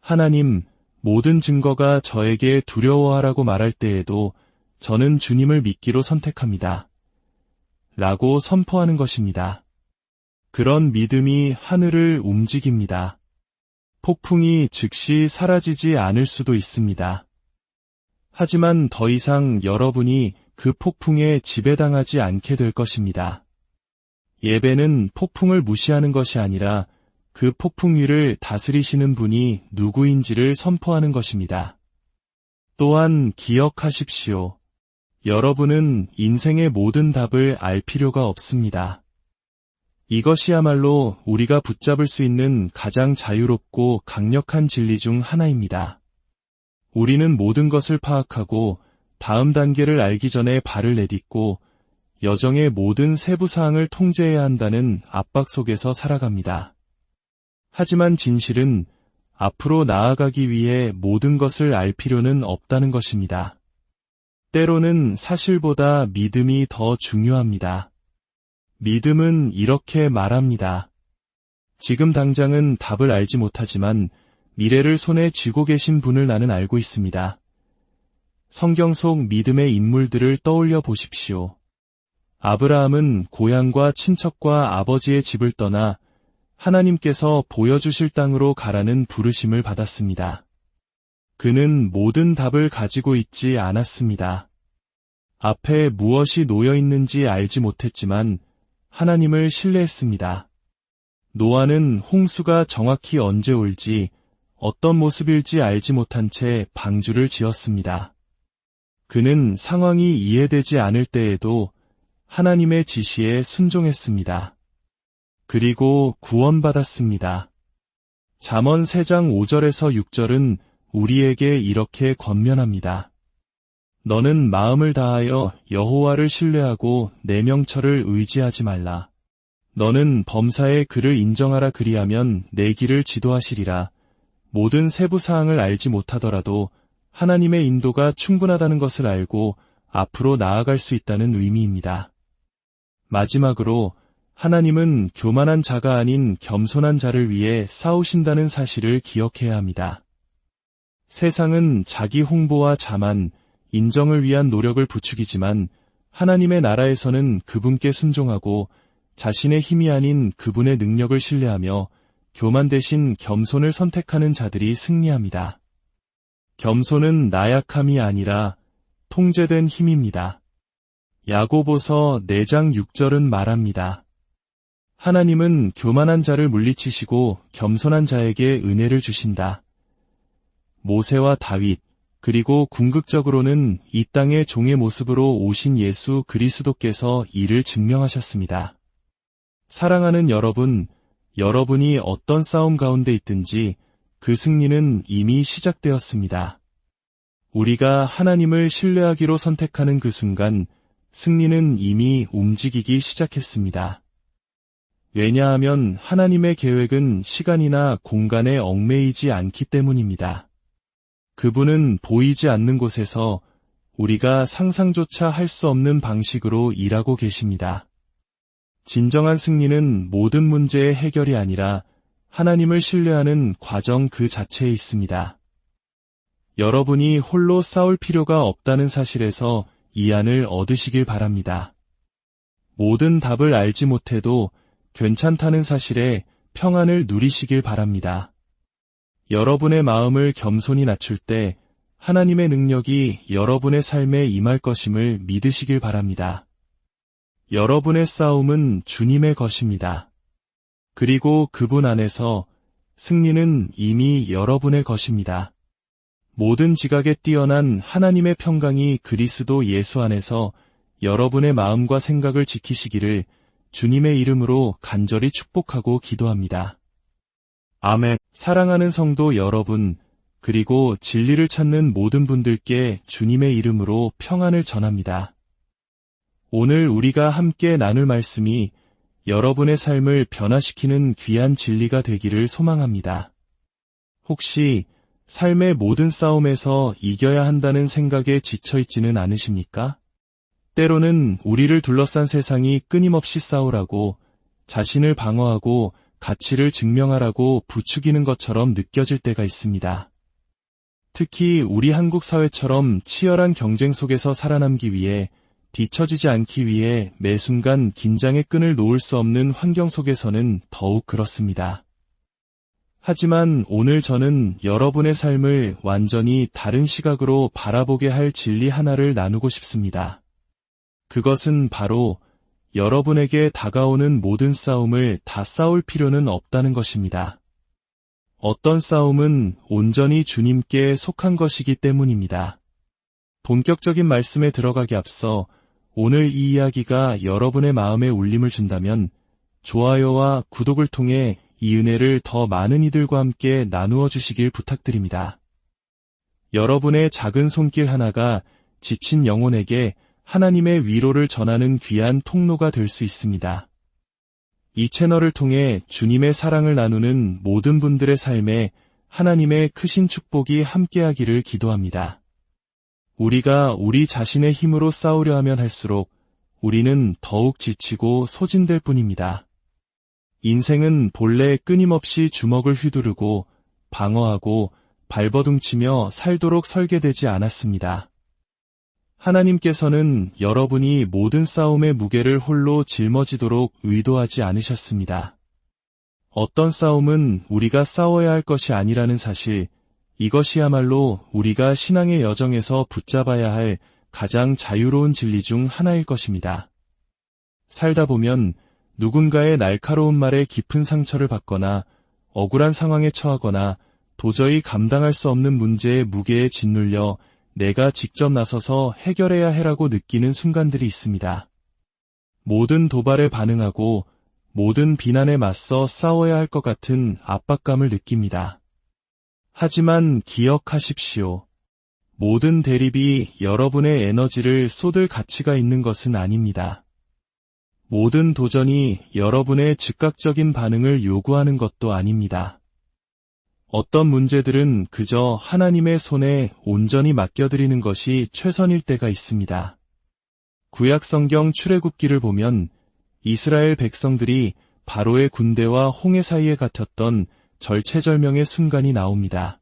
하나님, 모든 증거가 저에게 두려워하라고 말할 때에도 저는 주님을 믿기로 선택합니다. 라고 선포하는 것입니다. 그런 믿음이 하늘을 움직입니다. 폭풍이 즉시 사라지지 않을 수도 있습니다. 하지만 더 이상 여러분이 그 폭풍에 지배당하지 않게 될 것입니다. 예배는 폭풍을 무시하는 것이 아니라 그 폭풍 위를 다스리시는 분이 누구인지를 선포하는 것입니다. 또한 기억하십시오. 여러분은 인생의 모든 답을 알 필요가 없습니다. 이것이야말로 우리가 붙잡을 수 있는 가장 자유롭고 강력한 진리 중 하나입니다. 우리는 모든 것을 파악하고 다음 단계를 알기 전에 발을 내딛고 여정의 모든 세부 사항을 통제해야 한다는 압박 속에서 살아갑니다. 하지만 진실은 앞으로 나아가기 위해 모든 것을 알 필요는 없다는 것입니다. 때로는 사실보다 믿음이 더 중요합니다. 믿음은 이렇게 말합니다. 지금 당장은 답을 알지 못하지만 미래를 손에 쥐고 계신 분을 나는 알고 있습니다. 성경 속 믿음의 인물들을 떠올려 보십시오. 아브라함은 고향과 친척과 아버지의 집을 떠나 하나님께서 보여주실 땅으로 가라는 부르심을 받았습니다. 그는 모든 답을 가지고 있지 않았습니다. 앞에 무엇이 놓여 있는지 알지 못했지만 하나님을 신뢰했습니다. 노아는 홍수가 정확히 언제 올지 어떤 모습일지 알지 못한 채 방주를 지었습니다. 그는 상황이 이해되지 않을 때에도 하나님의 지시에 순종했습니다. 그리고 구원받았습니다. 잠언 3장 5절에서 6절은 우리에게 이렇게 권면합니다. 너는 마음을 다하여 여호와를 신뢰하고 내 명철을 의지하지 말라. 너는 범사의 그를 인정하라 그리하면 내 길을 지도하시리라. 모든 세부 사항을 알지 못하더라도 하나님의 인도가 충분하다는 것을 알고 앞으로 나아갈 수 있다는 의미입니다. 마지막으로 하나님은 교만한 자가 아닌 겸손한 자를 위해 싸우신다는 사실을 기억해야 합니다. 세상은 자기 홍보와 자만, 인정을 위한 노력을 부추기지만 하나님의 나라에서는 그분께 순종하고 자신의 힘이 아닌 그분의 능력을 신뢰하며 교만 대신 겸손을 선택하는 자들이 승리합니다. 겸손은 나약함이 아니라 통제된 힘입니다. 야고보서 4장 6절은 말합니다. 하나님은 교만한 자를 물리치시고 겸손한 자에게 은혜를 주신다. 모세와 다윗, 그리고 궁극적으로는 이 땅의 종의 모습으로 오신 예수 그리스도께서 이를 증명하셨습니다. 사랑하는 여러분, 여러분이 어떤 싸움 가운데 있든지 그 승리는 이미 시작되었습니다. 우리가 하나님을 신뢰하기로 선택하는 그 순간 승리는 이미 움직이기 시작했습니다. 왜냐하면 하나님의 계획은 시간이나 공간에 얽매이지 않기 때문입니다. 그분은 보이지 않는 곳에서 우리가 상상조차 할 수 없는 방식으로 일하고 계십니다. 진정한 승리는 모든 문제의 해결이 아니라 하나님을 신뢰하는 과정 그 자체에 있습니다. 여러분이 홀로 싸울 필요가 없다는 사실에서 이 안을 얻으시길 바랍니다. 모든 답을 알지 못해도 괜찮다는 사실에 평안을 누리시길 바랍니다. 여러분의 마음을 겸손히 낮출 때 하나님의 능력이 여러분의 삶에 임할 것임을 믿으시길 바랍니다. 여러분의 싸움은 주님의 것입니다. 그리고 그분 안에서 승리는 이미 여러분의 것입니다. 모든 지각에 뛰어난 하나님의 평강이 그리스도 예수 안에서 여러분의 마음과 생각을 지키시기를 주님의 이름으로 간절히 축복하고 기도합니다. 아멘. 사랑하는 성도 여러분, 그리고 진리를 찾는 모든 분들께 주님의 이름으로 평안을 전합니다. 오늘 우리가 함께 나눌 말씀이 여러분의 삶을 변화시키는 귀한 진리가 되기를 소망합니다. 혹시 삶의 모든 싸움에서 이겨야 한다는 생각에 지쳐있지는 않으십니까? 때로는 우리를 둘러싼 세상이 끊임없이 싸우라고, 자신을 방어하고 가치를 증명하라고 부추기는 것처럼 느껴질 때가 있습니다. 특히 우리 한국 사회처럼 치열한 경쟁 속에서 살아남기 위해, 뒤처지지 않기 위해 매 순간 긴장의 끈을 놓을 수 없는 환경 속에서는 더욱 그렇습니다. 하지만 오늘 저는 여러분의 삶을 완전히 다른 시각으로 바라보게 할 진리 하나를 나누고 싶습니다. 그것은 바로 여러분에게 다가오는 모든 싸움을 다 싸울 필요는 없다는 것입니다. 어떤 싸움은 온전히 주님께 속한 것이기 때문입니다. 본격적인 말씀에 들어가기 앞서 오늘 이 이야기가 여러분의 마음에 울림을 준다면 좋아요와 구독을 통해 이 은혜를 더 많은 이들과 함께 나누어 주시길 부탁드립니다. 여러분의 작은 손길 하나가 지친 영혼에게 하나님의 위로를 전하는 귀한 통로가 될 수 있습니다. 이 채널을 통해 주님의 사랑을 나누는 모든 분들의 삶에 하나님의 크신 축복이 함께하기를 기도합니다. 우리가 우리 자신의 힘으로 싸우려 하면 할수록 우리는 더욱 지치고 소진될 뿐입니다. 인생은 본래 끊임없이 주먹을 휘두르고 방어하고 발버둥치며 살도록 설계되지 않았습니다. 하나님께서는 여러분이 모든 싸움의 무게를 홀로 짊어지도록 의도하지 않으셨습니다. 어떤 싸움은 우리가 싸워야 할 것이 아니라는 사실, 이것이야말로 우리가 신앙의 여정에서 붙잡아야 할 가장 자유로운 진리 중 하나일 것입니다. 살다 보면 누군가의 날카로운 말에 깊은 상처를 받거나 억울한 상황에 처하거나 도저히 감당할 수 없는 문제의 무게에 짓눌려 내가 직접 나서서 해결해야 해라고 느끼는 순간들이 있습니다. 모든 도발에 반응하고 모든 비난에 맞서 싸워야 할 것 같은 압박감을 느낍니다. 하지만 기억하십시오. 모든 대립이 여러분의 에너지를 쏟을 가치가 있는 것은 아닙니다. 모든 도전이 여러분의 즉각적인 반응을 요구하는 것도 아닙니다. 어떤 문제들은 그저 하나님의 손에 온전히 맡겨드리는 것이 최선일 때가 있습니다. 구약 성경 출애굽기를 보면 이스라엘 백성들이 바로의 군대와 홍해 사이에 갇혔던 절체절명의 순간이 나옵니다.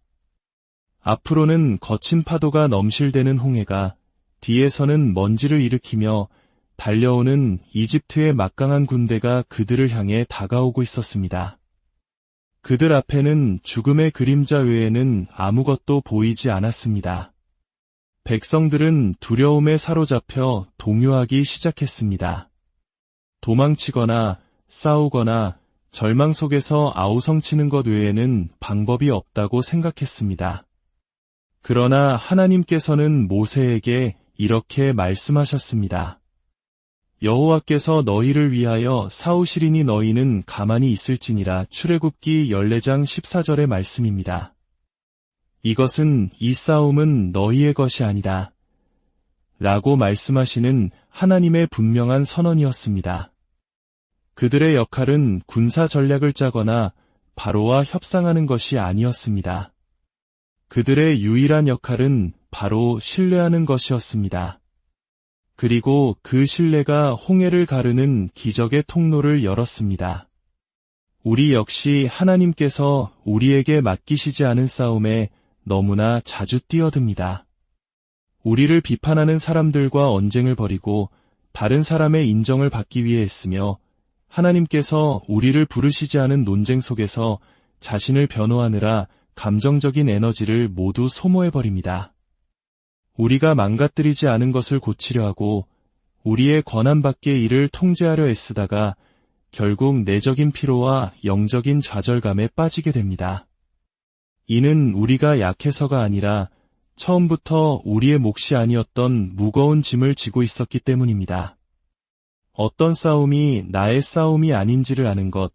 앞으로는 거친 파도가 넘실대는 홍해가, 뒤에서는 먼지를 일으키며 달려오는 이집트의 막강한 군대가 그들을 향해 다가오고 있었습니다. 그들 앞에는 죽음의 그림자 외에는 아무것도 보이지 않았습니다. 백성들은 두려움에 사로잡혀 동요하기 시작했습니다. 도망치거나 싸우거나 절망 속에서 아우성치는 것 외에는 방법이 없다고 생각했습니다. 그러나 하나님께서는 모세에게 이렇게 말씀하셨습니다. 여호와께서 너희를 위하여 싸우시리니 너희는 가만히 있을지니라. 출애굽기 14장 14절의 말씀입니다. 이것은 이 싸움은 너희의 것이 아니다 라고 말씀하시는 하나님의 분명한 선언이었습니다. 그들의 역할은 군사 전략을 짜거나 바로와 협상하는 것이 아니었습니다. 그들의 유일한 역할은 바로 신뢰하는 것이었습니다. 그리고 그 신뢰가 홍해를 가르는 기적의 통로를 열었습니다. 우리 역시 하나님께서 우리에게 맡기시지 않은 싸움에 너무나 자주 뛰어듭니다. 우리를 비판하는 사람들과 언쟁을 벌이고 다른 사람의 인정을 받기 위해 애쓰며 하나님께서 우리를 부르시지 않은 논쟁 속에서 자신을 변호하느라 감정적인 에너지를 모두 소모해버립니다. 우리가 망가뜨리지 않은 것을 고치려 하고 우리의 권한 밖의 일을 통제하려 애쓰다가 결국 내적인 피로와 영적인 좌절감에 빠지게 됩니다. 이는 우리가 약해서가 아니라 처음부터 우리의 몫이 아니었던 무거운 짐을 지고 있었기 때문입니다. 어떤 싸움이 나의 싸움이 아닌지를 아는 것,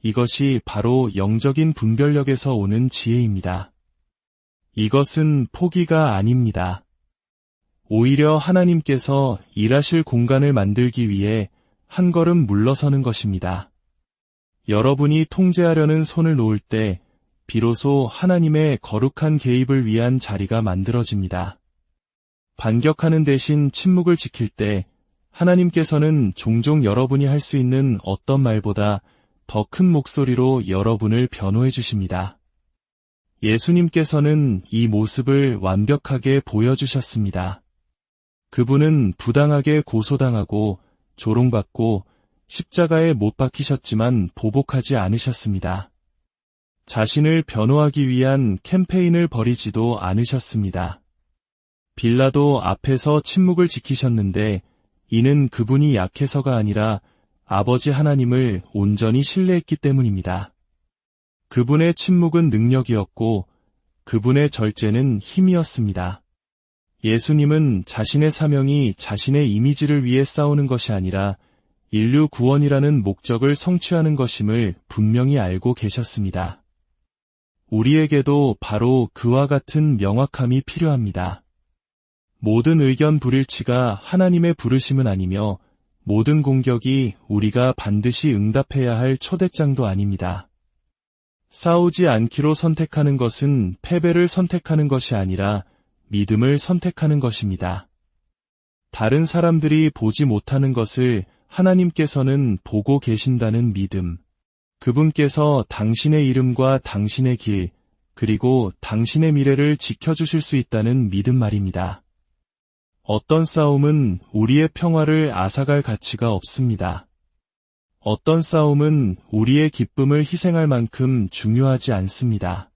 이것이 바로 영적인 분별력에서 오는 지혜입니다. 이것은 포기가 아닙니다. 오히려 하나님께서 일하실 공간을 만들기 위해 한 걸음 물러서는 것입니다. 여러분이 통제하려는 손을 놓을 때 비로소 하나님의 거룩한 개입을 위한 자리가 만들어집니다. 반격하는 대신 침묵을 지킬 때 하나님께서는 종종 여러분이 할 수 있는 어떤 말보다 더 큰 목소리로 여러분을 변호해 주십니다. 예수님께서는 이 모습을 완벽하게 보여주셨습니다. 그분은 부당하게 고소당하고 조롱받고 십자가에 못 박히셨지만 보복하지 않으셨습니다. 자신을 변호하기 위한 캠페인을 벌이지도 않으셨습니다. 빌라도 앞에서 침묵을 지키셨는데 이는 그분이 약해서가 아니라 아버지 하나님을 온전히 신뢰했기 때문입니다. 그분의 침묵은 능력이었고 그분의 절제는 힘이었습니다. 예수님은 자신의 사명이 자신의 이미지를 위해 싸우는 것이 아니라 인류 구원이라는 목적을 성취하는 것임을 분명히 알고 계셨습니다. 우리에게도 바로 그와 같은 명확함이 필요합니다. 모든 의견 불일치가 하나님의 부르심은 아니며 모든 공격이 우리가 반드시 응답해야 할 초대장도 아닙니다. 싸우지 않기로 선택하는 것은 패배를 선택하는 것이 아니라 믿음을 선택하는 것입니다. 다른 사람들이 보지 못하는 것을 하나님께서는 보고 계신다는 믿음. 그분께서 당신의 이름과 당신의 길, 그리고 당신의 미래를 지켜주실 수 있다는 믿음 말입니다. 어떤 싸움은 우리의 평화를 앗아갈 가치가 없습니다. 어떤 싸움은 우리의 기쁨을 희생할 만큼 중요하지 않습니다.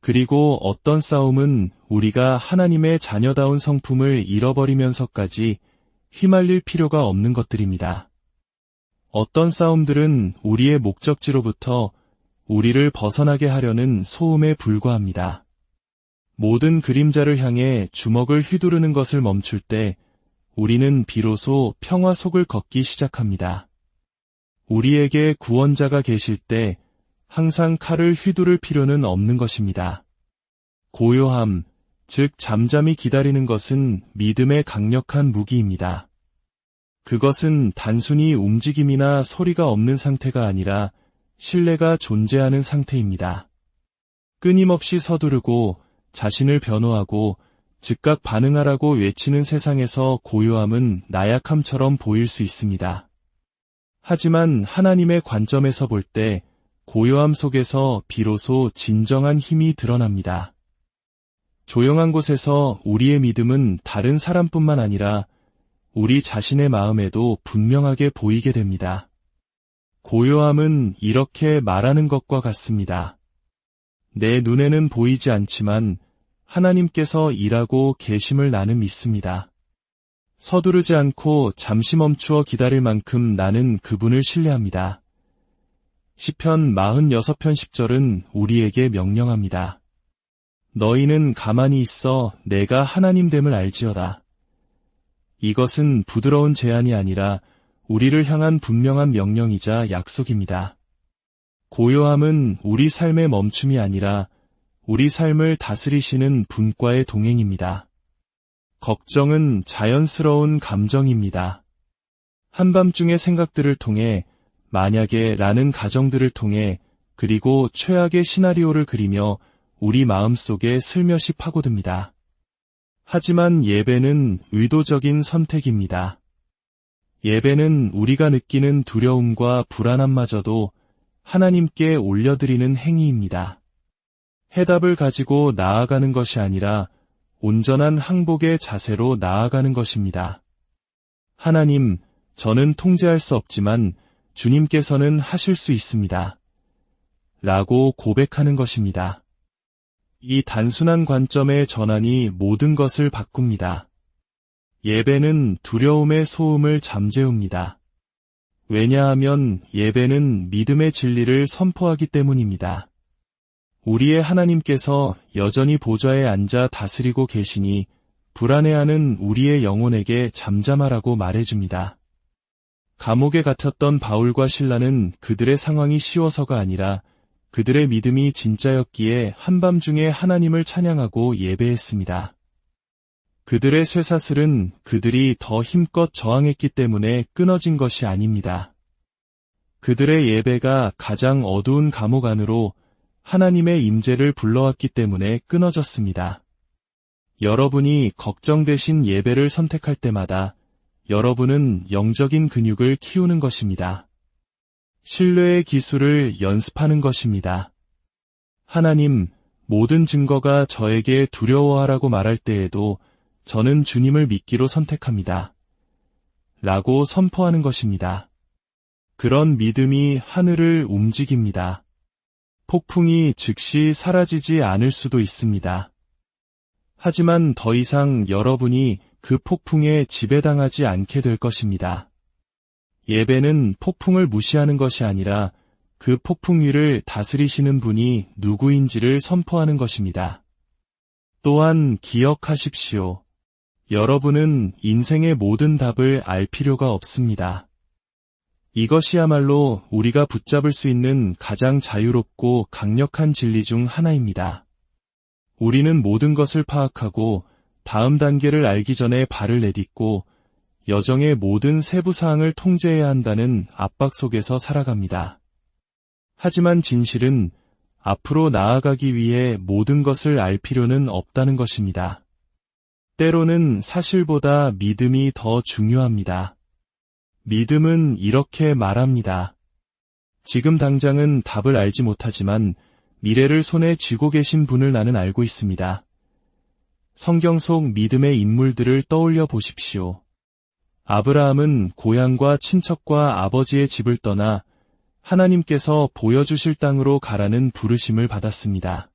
그리고 어떤 싸움은 우리가 하나님의 자녀다운 성품을 잃어버리면서까지 휘말릴 필요가 없는 것들입니다. 어떤 싸움들은 우리의 목적지로부터 우리를 벗어나게 하려는 소음에 불과합니다. 모든 그림자를 향해 주먹을 휘두르는 것을 멈출 때 우리는 비로소 평화 속을 걷기 시작합니다. 우리에게 구원자가 계실 때 항상 칼을 휘두를 필요는 없는 것입니다. 고요함, 즉 잠잠히 기다리는 것은 믿음의 강력한 무기입니다. 그것은 단순히 움직임이나 소리가 없는 상태가 아니라 신뢰가 존재하는 상태입니다. 끊임없이 서두르고 자신을 변호하고 즉각 반응하라고 외치는 세상에서 고요함은 나약함처럼 보일 수 있습니다. 하지만 하나님의 관점에서 볼 때 고요함 속에서 비로소 진정한 힘이 드러납니다. 조용한 곳에서 우리의 믿음은 다른 사람뿐만 아니라 우리 자신의 마음에도 분명하게 보이게 됩니다. 고요함은 이렇게 말하는 것과 같습니다. 내 눈에는 보이지 않지만 하나님께서 일하고 계심을 나는 믿습니다. 서두르지 않고 잠시 멈추어 기다릴 만큼 나는 그분을 신뢰합니다. 시편 46편 10절은 우리에게 명령합니다. 너희는 가만히 있어 내가 하나님됨을 알지어다. 이것은 부드러운 제안이 아니라 우리를 향한 분명한 명령이자 약속입니다. 고요함은 우리 삶의 멈춤이 아니라 우리 삶을 다스리시는 분과의 동행입니다. 걱정은 자연스러운 감정입니다. 한밤중의 생각들을 통해 만약에 라는 가정들을 통해 그리고 최악의 시나리오를 그리며 우리 마음속에 슬며시 파고듭니다. 하지만 예배는 의도적인 선택입니다. 예배는 우리가 느끼는 두려움과 불안함마저도 하나님께 올려드리는 행위입니다. 해답을 가지고 나아가는 것이 아니라 온전한 항복의 자세로 나아가는 것입니다. 하나님, 저는 통제할 수 없지만 주님께서는 하실 수 있습니다. 라고 고백하는 것입니다. 이 단순한 관점의 전환이 모든 것을 바꿉니다. 예배는 두려움의 소음을 잠재웁니다. 왜냐하면 예배는 믿음의 진리를 선포하기 때문입니다. 우리의 하나님께서 여전히 보좌에 앉아 다스리고 계시니 불안해하는 우리의 영혼에게 잠잠하라고 말해줍니다. 감옥에 갇혔던 바울과 실라는 그들의 상황이 쉬워서가 아니라 그들의 믿음이 진짜였기에 한밤중에 하나님을 찬양하고 예배했습니다. 그들의 쇠사슬은 그들이 더 힘껏 저항했기 때문에 끊어진 것이 아닙니다. 그들의 예배가 가장 어두운 감옥 안으로 하나님의 임재를 불러왔기 때문에 끊어졌습니다. 여러분이 걱정되신 예배를 선택할 때마다 여러분은 영적인 근육을 키우는 것입니다. 신뢰의 기술을 연습하는 것입니다. 하나님, 모든 증거가 저에게 두려워하라고 말할 때에도 저는 주님을 믿기로 선택합니다. 라고 선포하는 것입니다. 그런 믿음이 하늘을 움직입니다. 폭풍이 즉시 사라지지 않을 수도 있습니다. 하지만 더 이상 여러분이 그 폭풍에 지배당하지 않게 될 것입니다. 예배는 폭풍을 무시하는 것이 아니라 그 폭풍 위를 다스리시는 분이 누구인지를 선포하는 것입니다. 또한 기억하십시오. 여러분은 인생의 모든 답을 알 필요가 없습니다. 이것이야말로 우리가 붙잡을 수 있는 가장 자유롭고 강력한 진리 중 하나입니다. 우리는 모든 것을 파악하고 다음 단계를 알기 전에 발을 내딛고 여정의 모든 세부 사항을 통제해야 한다는 압박 속에서 살아갑니다. 하지만 진실은 앞으로 나아가기 위해 모든 것을 알 필요는 없다는 것입니다. 때로는 사실보다 믿음이 더 중요합니다. 믿음은 이렇게 말합니다. 지금 당장은 답을 알지 못하지만 미래를 손에 쥐고 계신 분을 나는 알고 있습니다. 성경 속 믿음의 인물들을 떠올려 보십시오. 아브라함은 고향과 친척과 아버지의 집을 떠나 하나님께서 보여주실 땅으로 가라는 부르심을 받았습니다.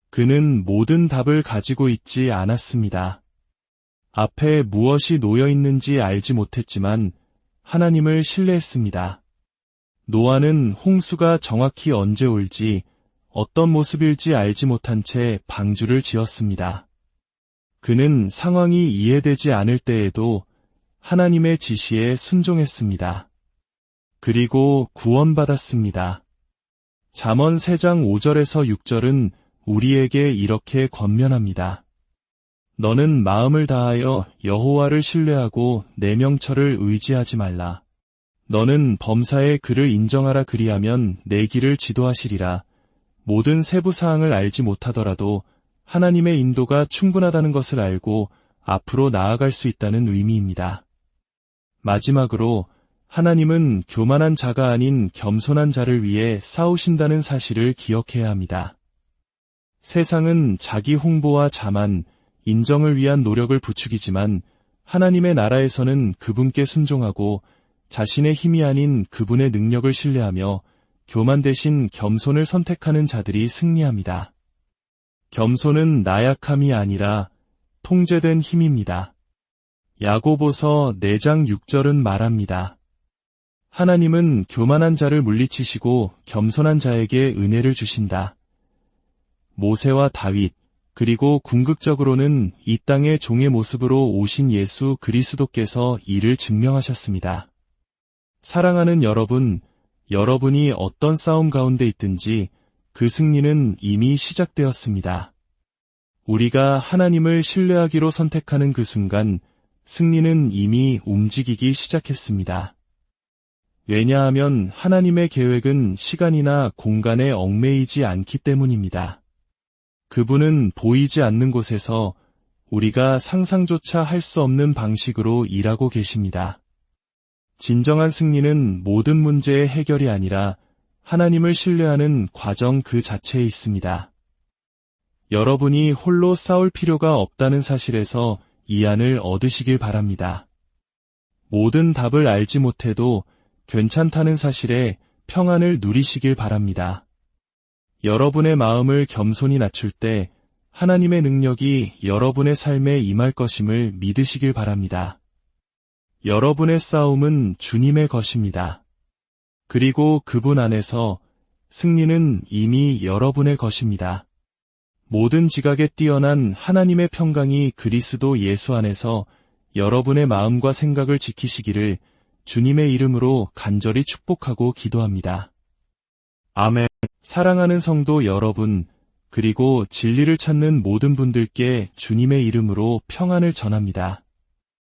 그는 모든 답을 가지고 있지 않았습니다. 앞에 무엇이 놓여 있는지 알지 못했지만 하나님을 신뢰했습니다. 노아는 홍수가 정확히 언제 올지 어떤 모습일지 알지 못한 채 방주를 지었습니다. 그는 상황이 이해되지 않을 때에도 하나님의 지시에 순종했습니다. 그리고 구원받았습니다. 잠언 3장 5절에서 6절은 우리에게 이렇게 권면합니다. 너는 마음을 다하여 여호와를 신뢰하고 내 명철을 의지하지 말라. 너는 범사의 그를 인정하라 그리하면 내 길을 지도하시리라. 모든 세부 사항을 알지 못하더라도 하나님의 인도가 충분하다는 것을 알고 앞으로 나아갈 수 있다는 의미입니다. 마지막으로 하나님은 교만한 자가 아닌 겸손한 자를 위해 싸우신다는 사실을 기억해야 합니다. 세상은 자기 홍보와 자만, 인정을 위한 노력을 부추기지만 하나님의 나라에서는 그분께 순종하고 자신의 힘이 아닌 그분의 능력을 신뢰하며 교만 대신 겸손을 선택하는 자들이 승리합니다. 겸손은 나약함이 아니라 통제된 힘입니다. 야고보서 4장 6절은 말합니다. 하나님은 교만한 자를 물리치시고 겸손한 자에게 은혜를 주신다. 모세와 다윗, 그리고 궁극적으로는 이 땅의 종의 모습으로 오신 예수 그리스도께서 이를 증명하셨습니다. 사랑하는 여러분, 여러분이 어떤 싸움 가운데 있든지 그 승리는 이미 시작되었습니다. 우리가 하나님을 신뢰하기로 선택하는 그 순간 승리는 이미 움직이기 시작했습니다. 왜냐하면 하나님의 계획은 시간이나 공간에 얽매이지 않기 때문입니다. 그분은 보이지 않는 곳에서 우리가 상상조차 할 수 없는 방식으로 일하고 계십니다. 진정한 승리는 모든 문제의 해결이 아니라 하나님을 신뢰하는 과정 그 자체에 있습니다. 여러분이 홀로 싸울 필요가 없다는 사실에서 이 안을 얻으시길 바랍니다. 모든 답을 알지 못해도 괜찮다는 사실에 평안을 누리시길 바랍니다. 여러분의 마음을 겸손히 낮출 때 하나님의 능력이 여러분의 삶에 임할 것임을 믿으시길 바랍니다. 여러분의 싸움은 주님의 것입니다. 그리고 그분 안에서 승리는 이미 여러분의 것입니다. 모든 지각에 뛰어난 하나님의 평강이 그리스도 예수 안에서 여러분의 마음과 생각을 지키시기를 주님의 이름으로 간절히 축복하고 기도합니다. 아멘. 사랑하는 성도 여러분, 그리고 진리를 찾는 모든 분들께 주님의 이름으로 평안을 전합니다.